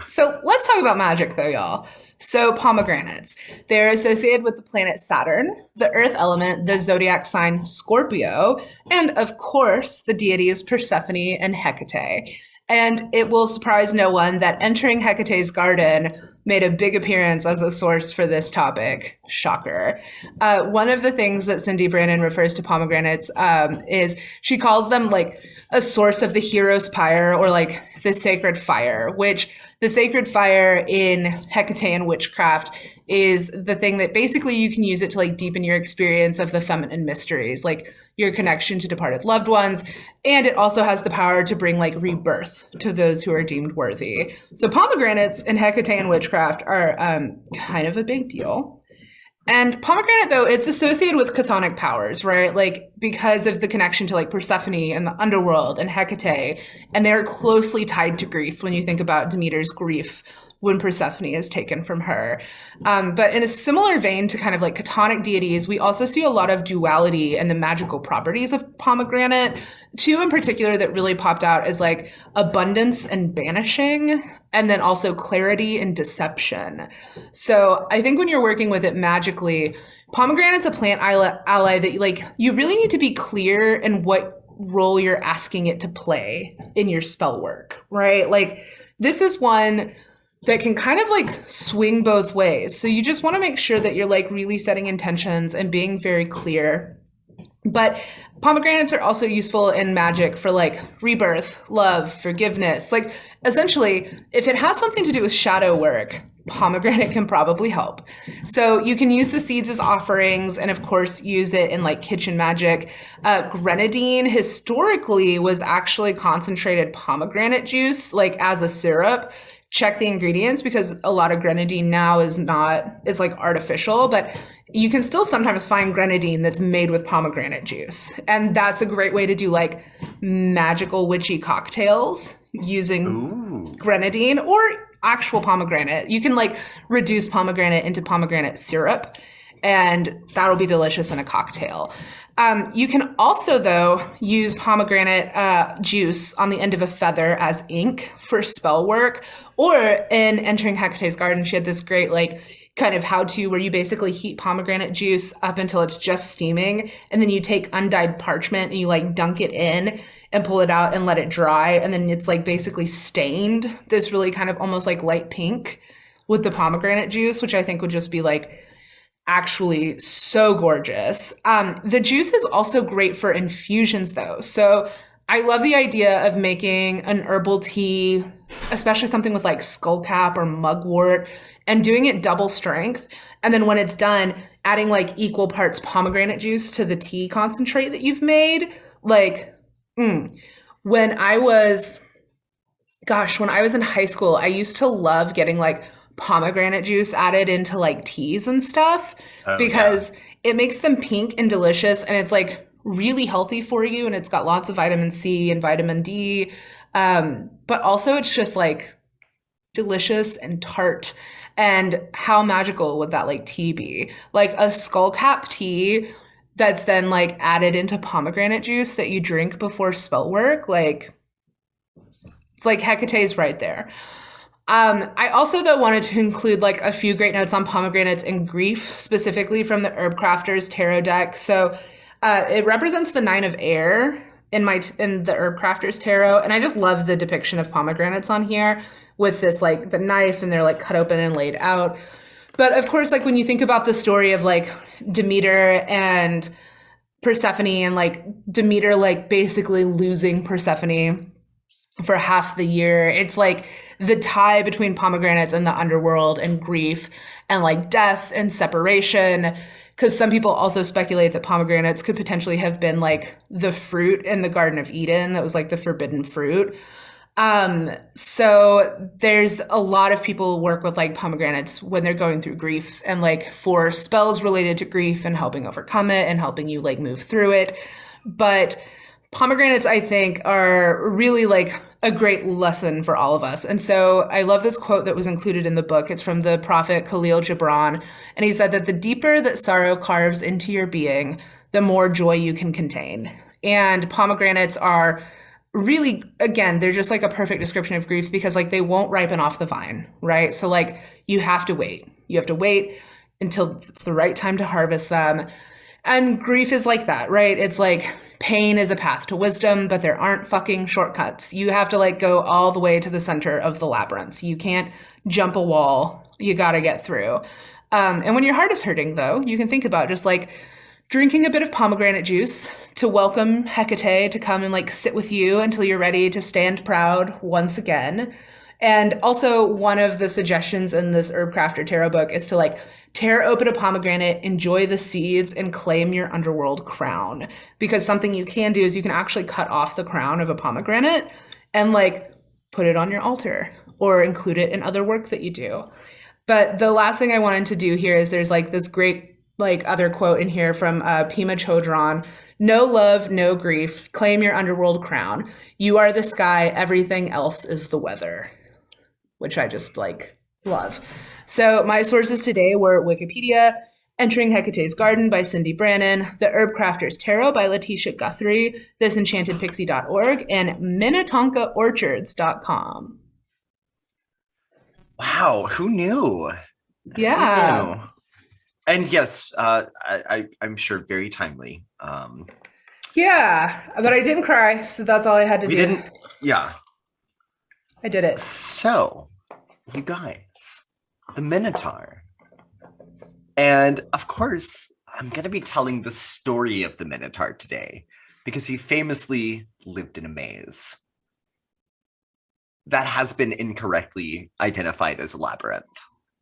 So let's talk about magic though, y'all. So pomegranates, they're associated with the planet Saturn, the earth element, the zodiac sign Scorpio, and of course, the deities Persephone and Hecate. And it will surprise no one that entering Hecate's garden made a big appearance as a source for this topic. Shocker. One of the things that Cindy Brandon refers to pomegranates is she calls them like a source of the hero's pyre or like the sacred fire, which the sacred fire in Hecatean witchcraft is the thing that basically you can use it to like deepen your experience of the feminine mysteries, like your connection to departed loved ones. And it also has the power to bring like rebirth to those who are deemed worthy. So pomegranates in Hecatean witchcraft are kind of a big deal. And pomegranate, though, it's associated with chthonic powers, right? Like because of the connection to like Persephone and the underworld and Hecate. And they're closely tied to grief when you think about Demeter's grief when Persephone is taken from her. But in a similar vein to kind of like Chthonic deities, we also see a lot of duality in the magical properties of pomegranate. Two in particular that really popped out is like abundance and banishing, and then also clarity and deception. So I think when you're working with it magically, pomegranate's a plant ally that like you really need to be clear in what role you're asking it to play in your spell work, right? Like this is one that can kind of like swing both ways. So you just want to make sure that you're like really setting intentions and being very clear. But pomegranates are also useful in magic for like rebirth, love, forgiveness. Like essentially, if it has something to do with shadow work, pomegranate can probably help. So you can use the seeds as offerings and of course use it in like kitchen magic. Grenadine historically was actually concentrated pomegranate juice, like as a syrup. Check the ingredients because a lot of grenadine now is not, it's like artificial, but you can still sometimes find grenadine that's made with pomegranate juice. And that's a great way to do like magical witchy cocktails using grenadine or actual pomegranate. You can like reduce pomegranate into pomegranate syrup and that'll be delicious in a cocktail. You can also, though, use pomegranate juice on the end of a feather as ink for spell work. Or in Entering Hecate's Garden, she had this great, like, kind of how-to where you basically heat pomegranate juice up until it's just steaming. And then you take undyed parchment and you, like, dunk it in and pull it out and let it dry. And then it's, like, basically stained this really kind of almost, like, light pink with the pomegranate juice, which I think would just be, like, actually so gorgeous. The juice is also great for infusions though. So I love the idea of making an herbal tea, especially something with like skullcap or mugwort, and doing it double strength. And then when it's done, adding like equal parts pomegranate juice to the tea concentrate that you've made. Like, when I was in high school, I used to love getting like pomegranate juice added into like teas and stuff because it makes them pink and delicious and it's like really healthy for you and it's got lots of vitamin C and vitamin D. But also it's just like delicious and tart. And how magical would that like tea be? Like a skullcap tea that's then like added into pomegranate juice that you drink before spell work. Like it's like Hecate's right there. I also, though, wanted to include like a few great notes on pomegranates and grief, specifically from the Herb Crafters Tarot deck. So it represents the 9 of air in the Herb Crafters Tarot, and I just love the depiction of pomegranates on here with this like the knife, and they're like cut open and laid out. But of course, like when you think about the story of like Demeter and Persephone, and like Demeter like basically losing Persephone for half the year, it's like the tie between pomegranates and the underworld and grief and like death and separation, because some people also speculate that pomegranates could potentially have been like the fruit in the Garden of Eden that was like the forbidden fruit. So there's a lot of people work with like pomegranates when they're going through grief and like for spells related to grief and helping overcome it and helping you like move through it. But pomegranates, I think, are really like a great lesson for all of us. And so I love this quote that was included in the book. It's from the prophet Khalil Gibran. And he said that the deeper that sorrow carves into your being, the more joy you can contain. And pomegranates are really, again, they're just like a perfect description of grief because like they won't ripen off the vine, right? So like you have to wait. You have to wait until it's the right time to harvest them. And grief is like that, right? It's like pain is a path to wisdom, but there aren't fucking shortcuts. You have to like go all the way to the center of the labyrinth. You can't jump a wall. You got to get through. And when your heart is hurting, though, you can think about just like drinking a bit of pomegranate juice to welcome Hecate to come and like sit with you until you're ready to stand proud once again. And also one of the suggestions in this Herb Crafter Tarot book is to like tear open a pomegranate, enjoy the seeds, and claim your underworld crown. Because something you can do is you can actually cut off the crown of a pomegranate and like put it on your altar or include it in other work that you do. But the last thing I wanted to do here is there's like this great like other quote in here from Pema Chodron. No love, no grief. Claim your underworld crown. You are the sky. Everything else is the weather. Which I just like Love. So my sources today were Wikipedia, Entering Hecate's Garden by Cindy Brannon, The Herb Crafter's Tarot by Letitia Guthrie, thisenchantedpixie.org, and minnetonkaorchards.com. Wow, who knew? Who Yeah. knew? And yes, I'm sure very timely. Yeah. But I didn't cry, so that's all I had to We do. didn't, yeah. I did it. So, you guys, the Minotaur. And of course, I'm going to be telling the story of the Minotaur today because he famously lived in a maze that has been incorrectly identified as a labyrinth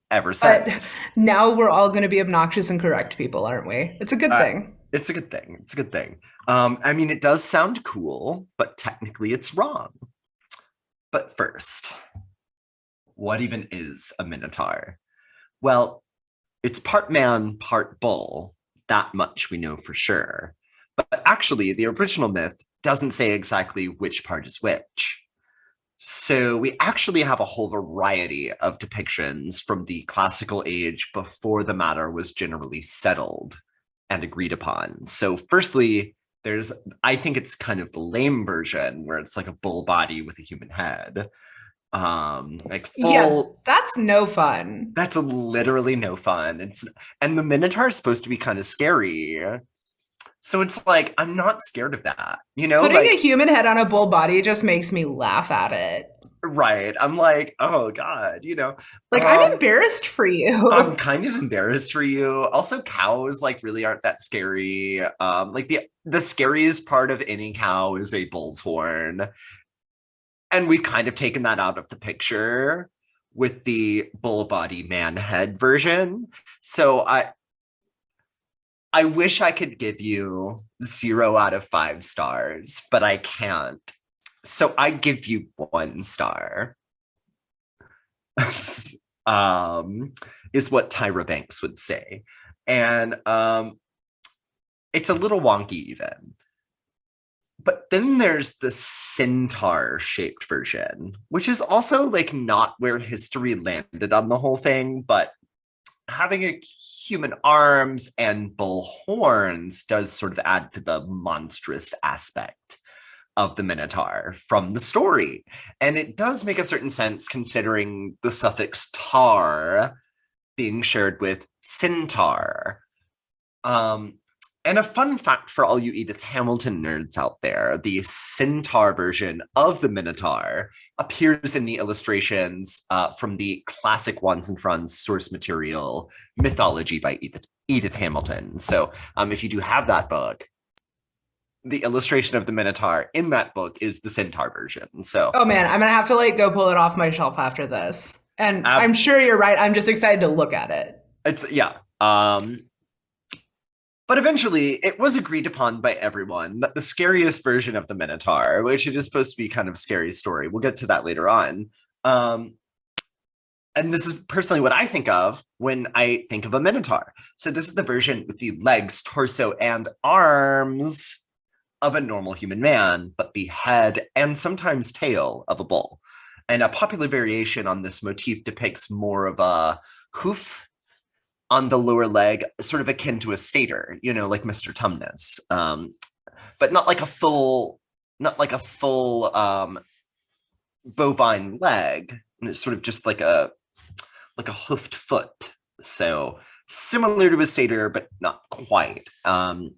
ever But since. now we're all going to be obnoxious and correct people, aren't we? It's a good thing. It's a good thing. It's a good thing. I mean, it does sound cool, but technically it's wrong. But first, what even is a Minotaur? Well, it's part man, part bull. That much we know for sure. But actually, the original myth doesn't say exactly which part is which. So we actually have a whole variety of depictions from the classical age before the matter was generally settled and agreed upon. So firstly, I think it's kind of the lame version where it's like a bull body with a human head. Like full, Yeah, that's no fun. that's literally no fun. And the Minotaur is supposed to be kind of scary. So it's like, I'm not scared of that. Putting a Like, human head on a bull body just makes me laugh at it. right. I'm like, oh God, Like, I'm um, embarrassed for you. I'm kind of embarrassed for you. Also, cows like really aren't that scary. Like the scariest part of any cow is a bull's horn. And we've kind of taken that out of the picture with the bull body man head version. So I wish I could give you 0 out of 5 stars, but I can't. So I give you 1 star. Is what Tyra Banks would say. And it's a little wonky even. But then there's the centaur shaped version, which is also like not where history landed on the whole thing, but having a human arms and bull horns does sort of add to the monstrous aspect of the Minotaur from the story. And it does make a certain sense considering the suffix tar being shared with centaur. And a fun fact for all you Edith Hamilton nerds out there, the centaur version of the Minotaur appears in the illustrations from the classic Wands and Franz source material, Mythology by Edith Hamilton. So if you do have that book, the illustration of the Minotaur in that book is the centaur version. So, Oh man, I'm gonna have to like go pull it off my shelf after this. And I'm sure you're right. I'm just excited to look at it. It's yeah. But eventually, it was agreed upon by everyone that the scariest version of the Minotaur, which it is supposed to be kind of a scary story, we'll get to that later on. And this is personally what I think of when I think of a Minotaur. So this is the version with the legs, torso, and arms of a normal human man, but the head and sometimes tail of a bull. And a popular variation on this motif depicts more of a hoof on the lower leg, sort of akin to a satyr, like Mr. Tumnus, but not like a full bovine leg. And it's sort of just like a hoofed foot. So similar to a satyr, but not quite. And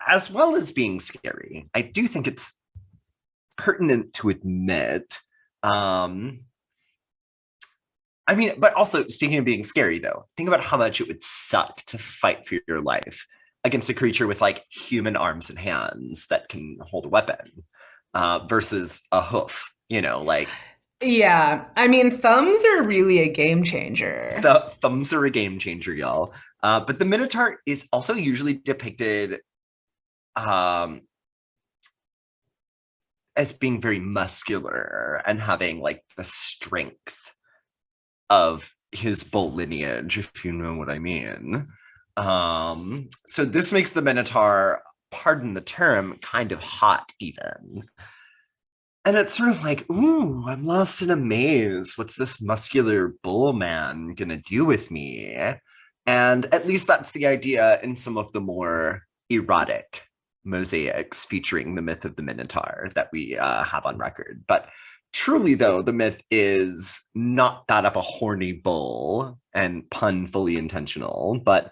as well as being scary, I do think it's pertinent to admit. I mean, but also speaking of being scary, though, think about how much it would suck to fight for your life against a creature with like human arms and hands that can hold a weapon versus a hoof, like. Yeah, I mean, thumbs are really a game changer. The thumbs are a game changer, y'all. But the Minotaur is also usually depicted as being very muscular and having like the strength of his bull lineage, if you know what I mean. So this makes the Minotaur, pardon the term, kind of hot even. And it's sort of like, ooh, I'm lost in a maze. What's this muscular bull man gonna do with me? And at least that's the idea in some of the more erotic mosaics featuring the myth of the Minotaur that we have on record. But truly, though, the myth is not that of a horny bull, and pun fully intentional, but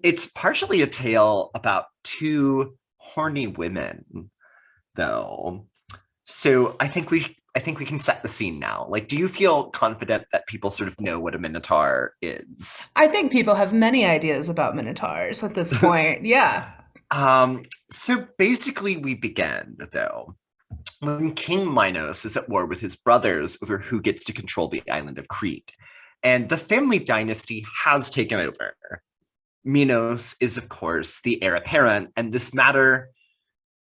it's partially a tale about two horny women, though. So I think we can set the scene now. Like, do you feel confident that people sort of know what a minotaur is? I think people have many ideas about minotaurs at this point. Yeah. So basically we begin though when King Minos is at war with his brothers over who gets to control the island of Crete. And the family dynasty has taken over. Minos is, of course, the heir apparent, and this matter,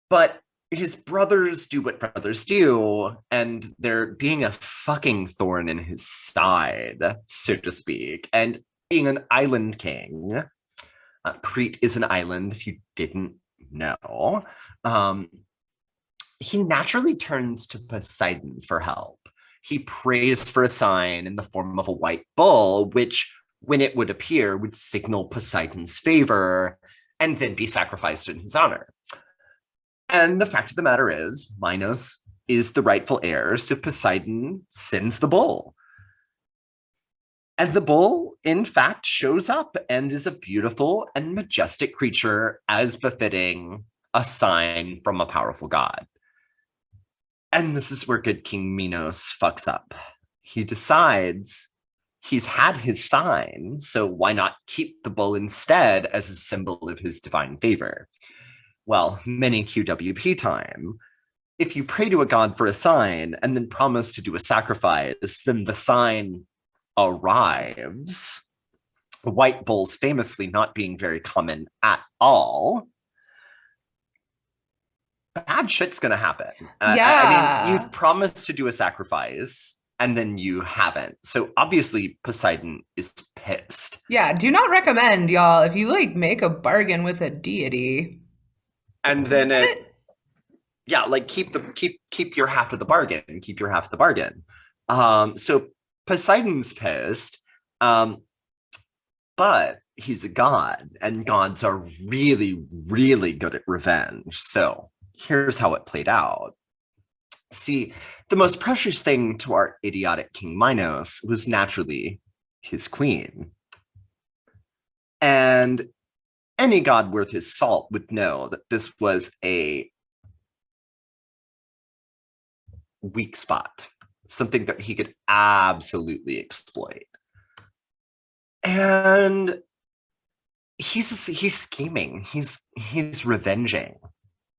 but his brothers do what brothers do, and they're being a fucking thorn in his side, so to speak. And being an island king, Crete is an island, if you didn't know. Um, he naturally turns to Poseidon for help. He prays for a sign in the form of a white bull, which, when it would appear, would signal Poseidon's favor and then be sacrificed in his honor. And the fact of the matter is, Minos is the rightful heir, so Poseidon sends the bull. And the bull, in fact, shows up and is a beautiful and majestic creature, as befitting a sign from a powerful god. And this is where good King Minos fucks up. He decides he's had his sign, so why not keep the bull instead as a symbol of his divine favor? Well, many QWP time. If you pray to a god for a sign and then promise to do a sacrifice, then the sign arrives. White bulls famously not being very common at all. Bad shit's gonna happen. I mean, you've promised to do a sacrifice and then you haven't. So obviously Poseidon is pissed. Yeah, do not recommend, y'all, if you like make a bargain with a deity. And then yeah, like keep your half of the bargain, keep your half of the bargain. So Poseidon's pissed, but he's a god, and gods are really, really good at revenge. So here's how it played out. See, the most precious thing to our idiotic King Minos was naturally his queen. And any god worth his salt would know that this was a weak spot, something that he could absolutely exploit. And he's scheming, he's revenging.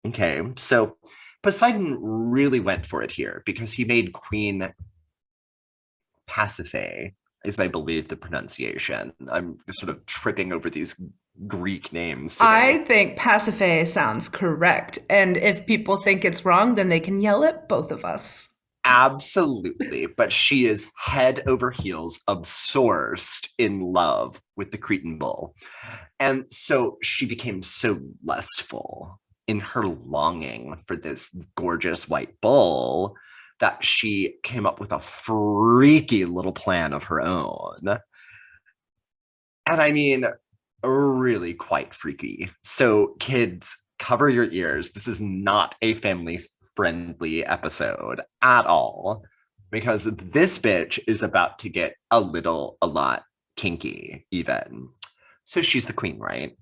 Okay, so Poseidon really went for it here because he made Queen Pasiphae, is I believe the pronunciation. I'm sort of tripping over these Greek names today. I think Pasiphae sounds correct. And if people think it's wrong, then they can yell at both of us. Absolutely, but she is head over heels obsessed in love with the Cretan bull. And so she became so lustful in her longing for this gorgeous white bull that she came up with a freaky little plan of her own. And I mean, really quite freaky. So kids, cover your ears. This is not a family friendly episode at all, because this bitch is about to get a lot kinky even. So she's the queen, right?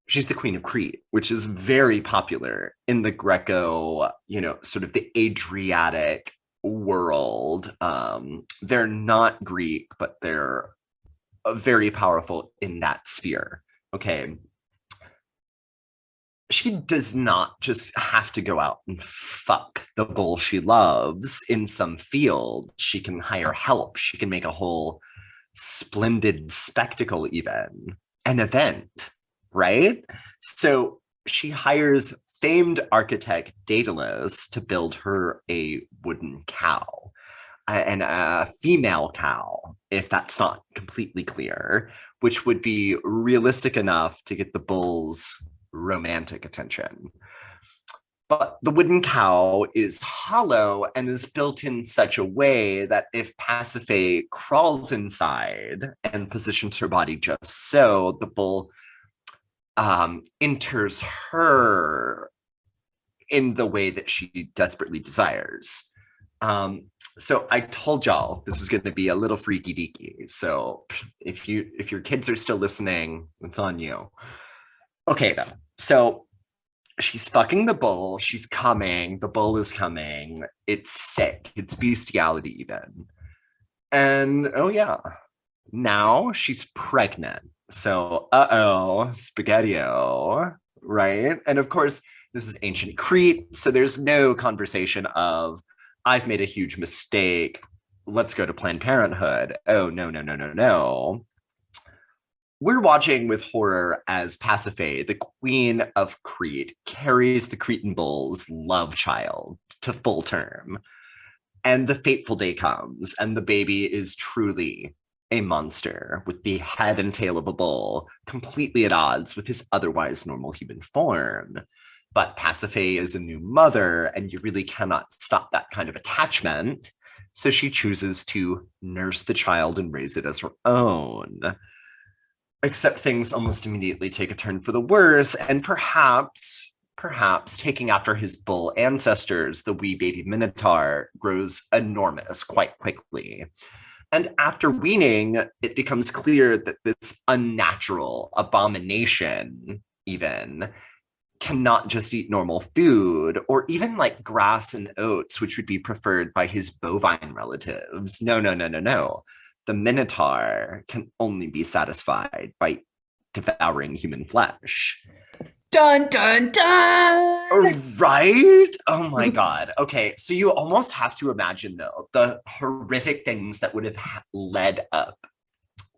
She's the queen of Crete, which is very popular in the Greco, sort of the Adriatic world. They're not Greek, but they're very powerful in that sphere. Okay. She does not just have to go out and fuck the bull she loves in some field. She can hire help. She can make a whole splendid spectacle, even an event, right? So she hires famed architect Daedalus to build her a wooden cow, and a female cow, if that's not completely clear, which would be realistic enough to get the bull's romantic attention. But the wooden cow is hollow and is built in such a way that if Pasiphae crawls inside and positions her body just so, the bull enters her in the way that she desperately desires. So I told y'all this was going to be a little freaky deaky. So if your kids are still listening, it's on you. Okay, then. So she's fucking the bull. She's coming. The bull is coming. It's sick. It's bestiality even. And oh yeah, now she's pregnant. So spaghetti-o, right? And of course, this is ancient Crete, so there's no conversation of I've made a huge mistake. Let's go to Planned Parenthood. Oh no, no, no, no, no. We're watching with horror as Pasiphae, the queen of Crete, carries the Cretan bull's love child to full term. And the fateful day comes, and the baby is truly a monster with the head and tail of a bull, completely at odds with his otherwise normal human form. But Pasiphae is a new mother, and you really cannot stop that kind of attachment. So she chooses to nurse the child and raise it as her own. Except things almost immediately take a turn for the worse, and perhaps taking after his bull ancestors, the wee baby Minotaur grows enormous quite quickly. And after weaning, it becomes clear that this unnatural abomination even cannot just eat normal food or even like grass and oats, which would be preferred by his bovine relatives. No, no, no, no, no. The Minotaur can only be satisfied by devouring human flesh. Dun, dun, dun! Right? Oh my God. Okay, so you almost have to imagine, though, the horrific things that would have led up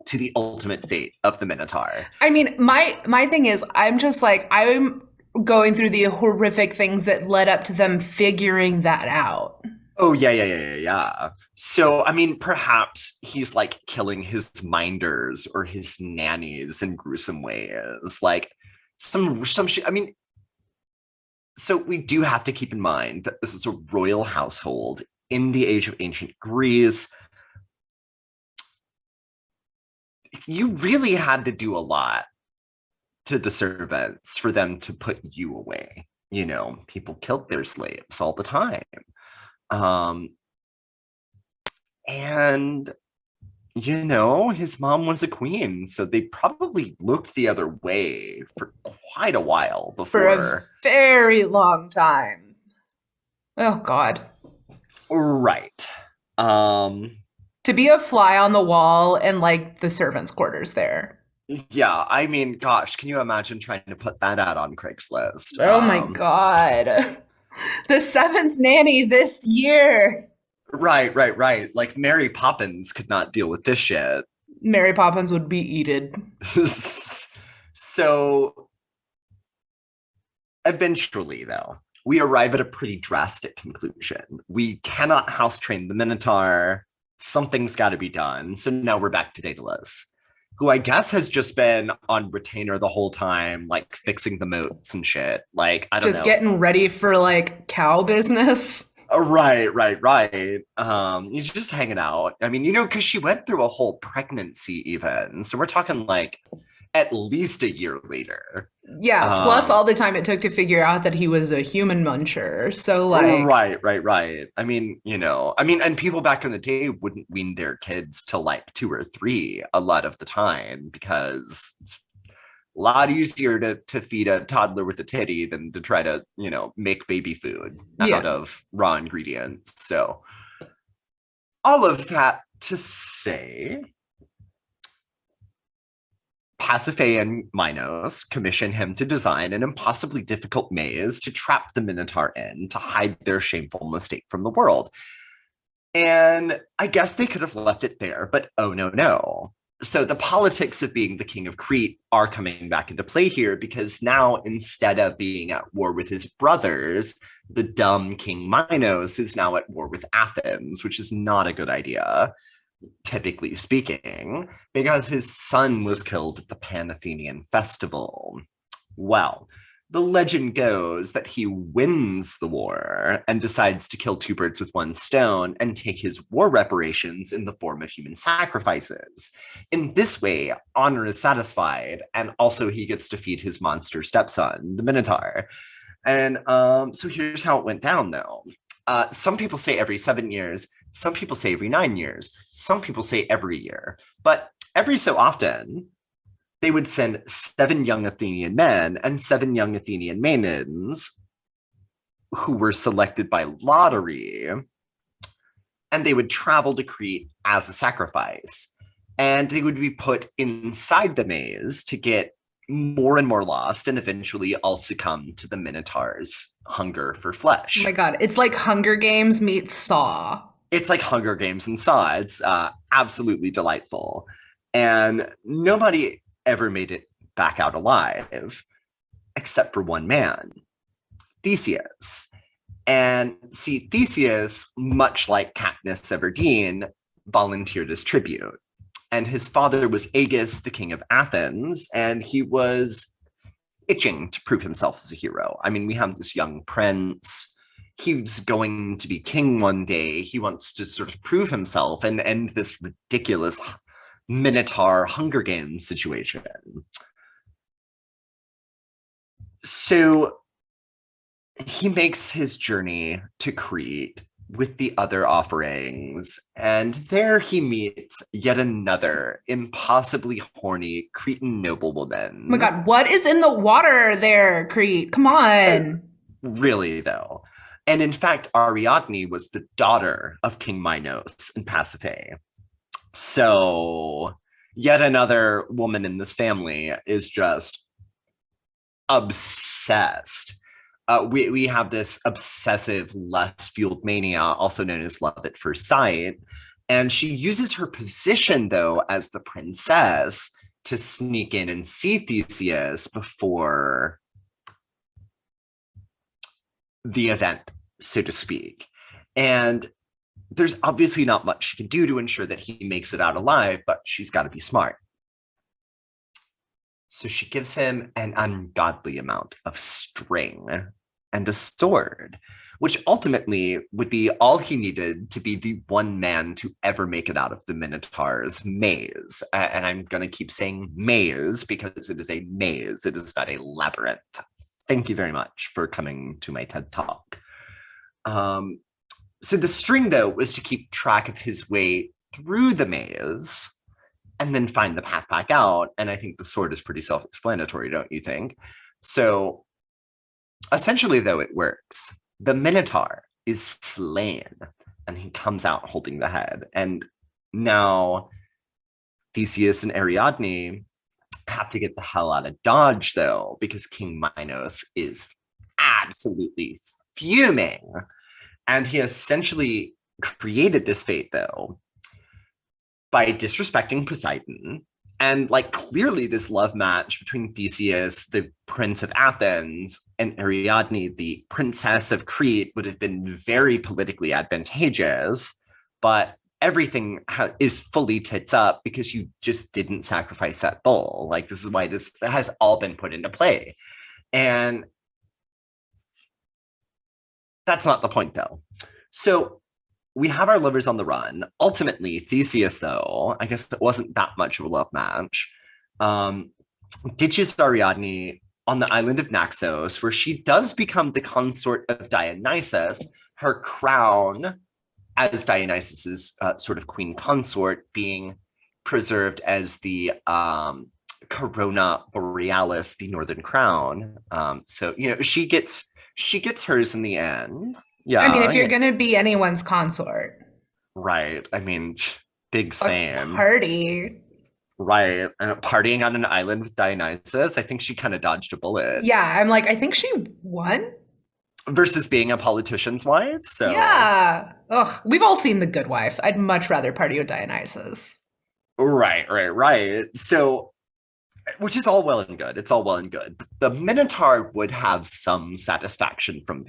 to the ultimate fate of the Minotaur. I mean, my thing is, I'm just like, I'm going through the horrific things that led up to them figuring that out. Oh, yeah. So, I mean, perhaps he's like killing his minders or his nannies in gruesome ways. Like some shit. I mean, so we do have to keep in mind that this is a royal household in the age of ancient Greece. You really had to do a lot to the servants for them to put you away. You know, people killed their slaves all the time. And you know, his mom was a queen, so they probably looked the other way for quite a while before. For a very long time. Oh God. Right. To be a fly on the wall in like the servants' quarters there. Yeah, I mean, gosh, can you imagine trying to put that out on Craigslist? Oh my God. The seventh nanny this year. Right. Like Mary Poppins could not deal with this shit. Mary Poppins would be eated. So eventually, though, we arrive at a pretty drastic conclusion. We cannot house train the Minotaur. Something's got to be done. So now we're back to Daedalus, who I guess has just been on retainer the whole time, like fixing the moats and shit. Like, I don't know. Just getting ready for like cow business. Right. He's just hanging out. I mean, you know, because she went through a whole pregnancy even. So we're talking like at least a year later. Yeah, plus all the time it took to figure out that he was a human muncher. So like Right. I mean, you know, and people back in the day wouldn't wean their kids till like 2 or 3 a lot of the time because it's a lot easier to feed a toddler with a titty than to try to, you know, make baby food out of raw ingredients. So all of that to say, Pasiphae and Minos commission him to design an impossibly difficult maze to trap the Minotaur in to hide their shameful mistake from the world. And I guess they could have left it there, but oh no. So the politics of being the king of Crete are coming back into play here because now instead of being at war with his brothers, the dumb King Minos is now at war with Athens, which is not a good idea, typically speaking, because his son was killed at the Pan-Athenian festival. Well, the legend goes that he wins the war and decides to kill two birds with one stone and take his war reparations in the form of human sacrifices. In this way, honor is satisfied, and also he gets to feed his monster stepson, the Minotaur. And so here's how it went down, though. Some people say every 7 years, some people say every 9 years, some people say every year. But every so often, they would send 7 young Athenian men and 7 young Athenian maidens who were selected by lottery, and they would travel to Crete as a sacrifice. And they would be put inside the maze to get more and more lost, and eventually all succumb to the Minotaur's hunger for flesh. Oh my God. It's like Hunger Games meets Saw. It's like Hunger Games and Saw. It's absolutely delightful. And nobody ever made it back out alive, except for one man, Theseus. And see, Theseus, much like Katniss Everdeen, volunteered as tribute. And his father was Agis, the king of Athens, and he was itching to prove himself as a hero. I mean, we have this young prince. He's going to be king one day. He wants to sort of prove himself and end this ridiculous Minotaur Hunger Games situation. So he makes his journey to Crete with the other offerings, and there he meets yet another impossibly horny Cretan noblewoman. Oh my God, what is in the water there, Crete? Come on. Really, though. And in fact, Ariadne was the daughter of King Minos and Pasiphae. So yet another woman in this family is just obsessed. We have this obsessive lust-fueled mania, also known as love at first sight. And she uses her position, though, as the princess to sneak in and see Theseus before the event, so to speak. And there's obviously not much she can do to ensure that he makes it out alive, but she's got to be smart. So she gives him an ungodly amount of string and a sword, which ultimately would be all he needed to be the one man to ever make it out of the Minotaur's maze. And I'm going to keep saying maze because it is a maze. It is not a labyrinth. Thank you very much for coming to my TED Talk. So the string, though, was to keep track of his way through the maze and then find the path back out. And I think the sword is pretty self-explanatory, don't you think? So essentially, though, it works. The Minotaur is slain, and he comes out holding the head. And now Theseus and Ariadne have to get the hell out of Dodge, though, because King Minos is absolutely fuming. And he essentially created this fate, though, by disrespecting Poseidon. And like clearly this love match between Theseus, the prince of Athens, and Ariadne, the princess of Crete, would have been very politically advantageous, but everything is fully tits up because you just didn't sacrifice that bull. Like, this is why this has all been put into play. And that's not the point, though. So we have our lovers on the run. Ultimately, Theseus, though, I guess it wasn't that much of a love match, ditches Ariadne on the island of Naxos, where she does become the consort of Dionysus, her crown as Dionysus's sort of queen consort being preserved as the Corona Borealis, the northern crown. So, you know, she gets hers in the end. Yeah. I mean, if you're going to be anyone's consort. Right. I mean, big Sam. Party. Right. Partying on an island with Dionysus. I think she kind of dodged a bullet. Yeah. I'm like, I think she won. Versus being a politician's wife. So yeah. Ugh. We've all seen The Good Wife. I'd much rather party with Dionysus. Right. So, which is all well and good. It's all well and good. But the Minotaur would have some satisfaction from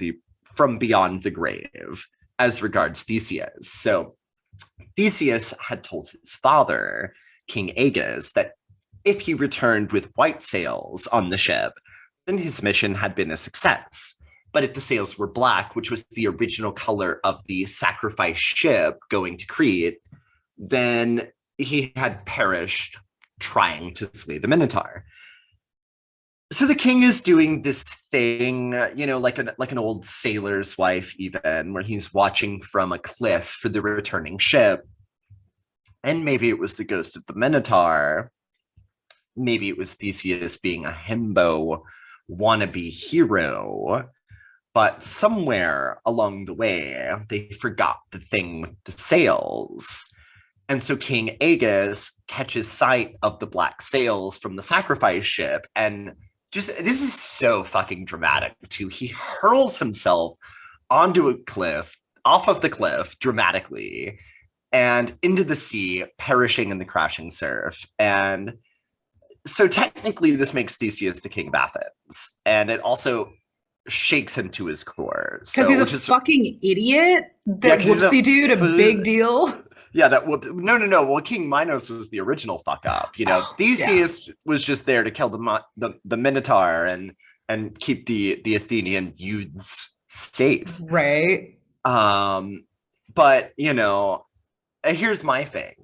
beyond the grave as regards Theseus. So Theseus had told his father, King Agis, that if he returned with white sails on the ship, then his mission had been a success. But if the sails were black, which was the original color of the sacrifice ship going to Crete, then he had perished trying to slay the Minotaur. So the king is doing this thing, like an old sailor's wife, even, where he's watching from a cliff for the returning ship. And maybe it was the ghost of the Minotaur. Maybe it was Theseus being a himbo wannabe hero. But somewhere along the way, they forgot the thing with the sails. And so King Aegeus catches sight of the black sails from the sacrifice ship. And this is so fucking dramatic, too. He hurls himself onto a cliff, off of the cliff, dramatically, and into the sea, perishing in the crashing surf. And so technically, this makes Theseus the king of Athens. And it also shakes him to his core. Because he's a fucking idiot? That whoopsie dude, a big deal? Yeah, no. Well, King Minos was the original fuck up. Theseus was just there to kill the Minotaur and keep the Athenian youths safe. Right. But, here's my thing.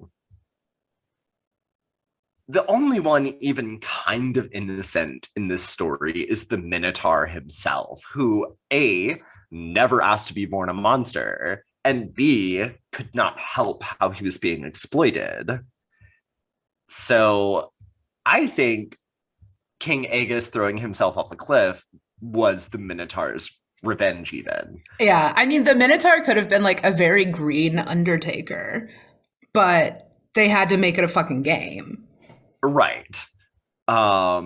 The only one even kind of innocent in this story is the Minotaur himself, who A, never asked to be born a monster, and B, could not help how he was being exploited. So I think King Aegeus throwing himself off a cliff was the Minotaur's revenge even. Yeah, I mean, the Minotaur could have been like a very green Undertaker, but they had to make it a fucking game. Right. But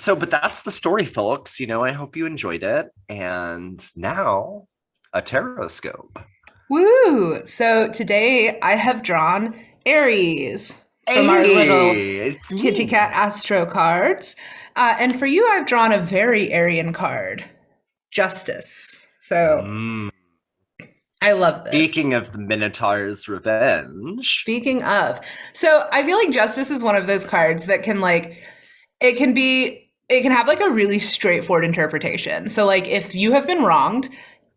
that's the story, folks. I hope you enjoyed it. And now, a taroscope. Woo! So today I have drawn Aries from our little kitty cat astro cards. And for you, I've drawn a very Aryan card, Justice. So I love this. Speaking of the Minotaur's revenge. Speaking of. So I feel like Justice is one of those cards that can it can have like a really straightforward interpretation. So like if you have been wronged,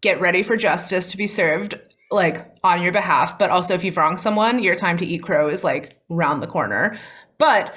get ready for justice to be served like on your behalf. But also if you've wronged someone, your time to eat crow is like round the corner. But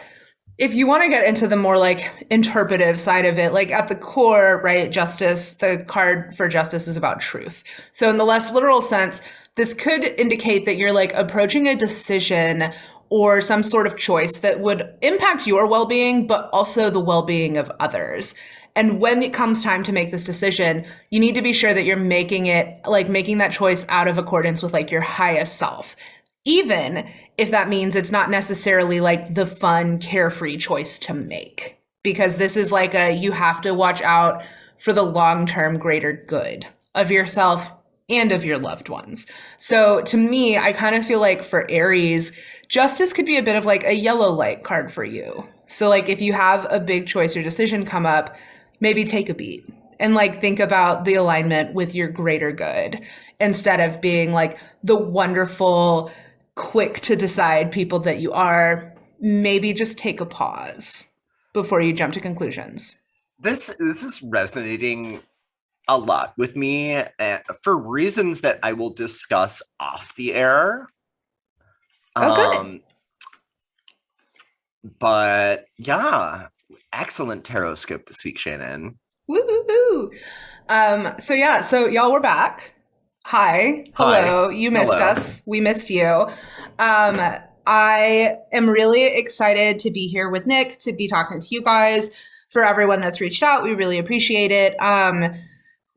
if you want to get into the more like interpretive side of it, like at the core, right, justice, the card for justice is about truth. So in the less literal sense, this could indicate that you're like approaching a decision or some sort of choice that would impact your well-being, but also the well-being of others. And when it comes time to make this decision, you need to be sure that you're making that choice out of accordance with like your highest self. Even if that means it's not necessarily like the fun, carefree choice to make, because this is like you have to watch out for the long-term greater good of yourself and of your loved ones. So to me, I kind of feel like for Aries, justice could be a bit of like a yellow light card for you. So like if you have a big choice or decision come up, maybe take a beat and like think about the alignment with your greater good instead of being like the wonderful, quick to decide people that you are. Maybe just take a pause before you jump to conclusions. This is resonating a lot with me for reasons that I will discuss off the air. Good. But yeah, excellent taroscope this week, Shannon. Woo-hoo-hoo. So y'all, we're back. Hi. Hello. You missed us. We missed you. I am really excited to be here with Nick, to be talking to you guys. For everyone that's reached out, we really appreciate it.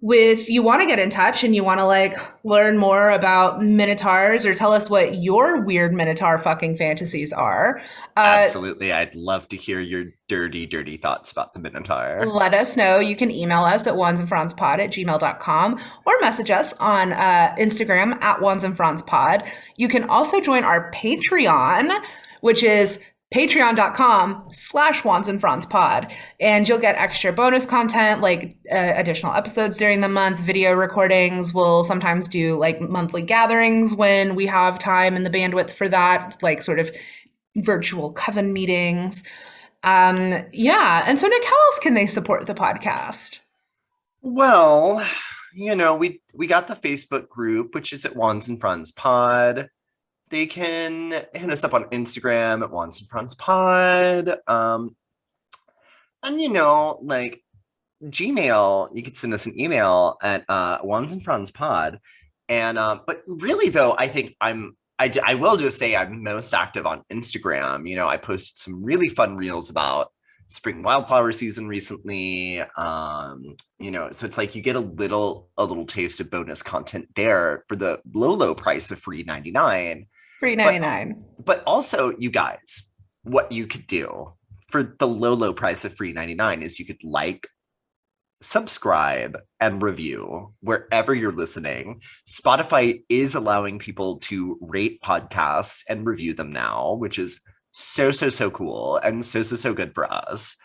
If you want to get in touch and you want to like learn more about Minotaurs or tell us what your weird Minotaur fucking fantasies are. Absolutely. I'd love to hear your dirty, dirty thoughts about the Minotaur. Let us know. You can email us at wandsandfranspod@gmail.com or message us on Instagram at wandsandfranspod. You can also join our Patreon, which is patreon.com/wandsandfranspod, and you'll get extra bonus content like additional episodes during the month, video recordings. We'll sometimes do like monthly gatherings when we have time and the bandwidth for that, like sort of virtual coven meetings. Yeah. And so, Nick, how else can they support the podcast? Well, we got the Facebook group, which is at Wands and Friends Pod. They can hit us up on Instagram at Wands and Friends Pod. And like Gmail, you could send us an email at Wands and Friends Pod. And but really though, I think I will just say I'm most active on Instagram. I posted some really fun reels about spring wildflower season recently. So it's like you get a little taste of bonus content there for the low price of free 99. Free But 99. but also, you guys, what you could do for the low price of free 99 is you could like, subscribe, and review wherever you're listening. Spotify is allowing people to rate podcasts and review them now, which is so cool and so good for us.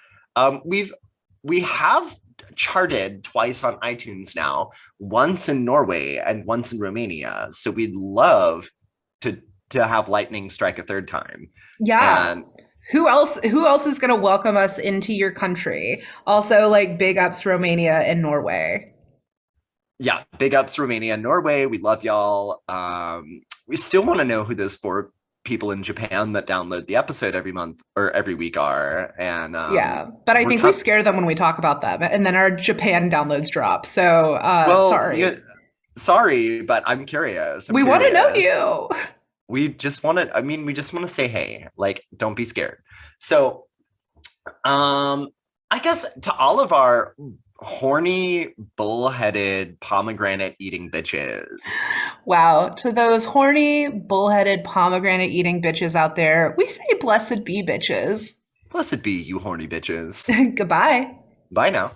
We have charted twice on iTunes now, once in Norway and once in Romania. So we'd love to have lightning strike a third time. Yeah. And Who else is going to welcome us into your country? Also, like big ups Romania and Norway. yeah, big ups Romania and Norway. We love y'all. We still want to know who those four people in Japan that download the episode every month or every week are. And Yeah, but I we're think we scare them when we talk about them, and then our Japan downloads drop. So, well, sorry. yeah, sorry, but I'm curious. We want to know you. We just want to say hey, like, don't be scared. So I guess to all of our horny, bullheaded, pomegranate eating bitches, Wow, to those horny, bullheaded, pomegranate eating bitches out there, we say blessed be bitches. blessed be you horny bitches. Goodbye. Bye now.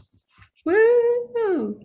Woo!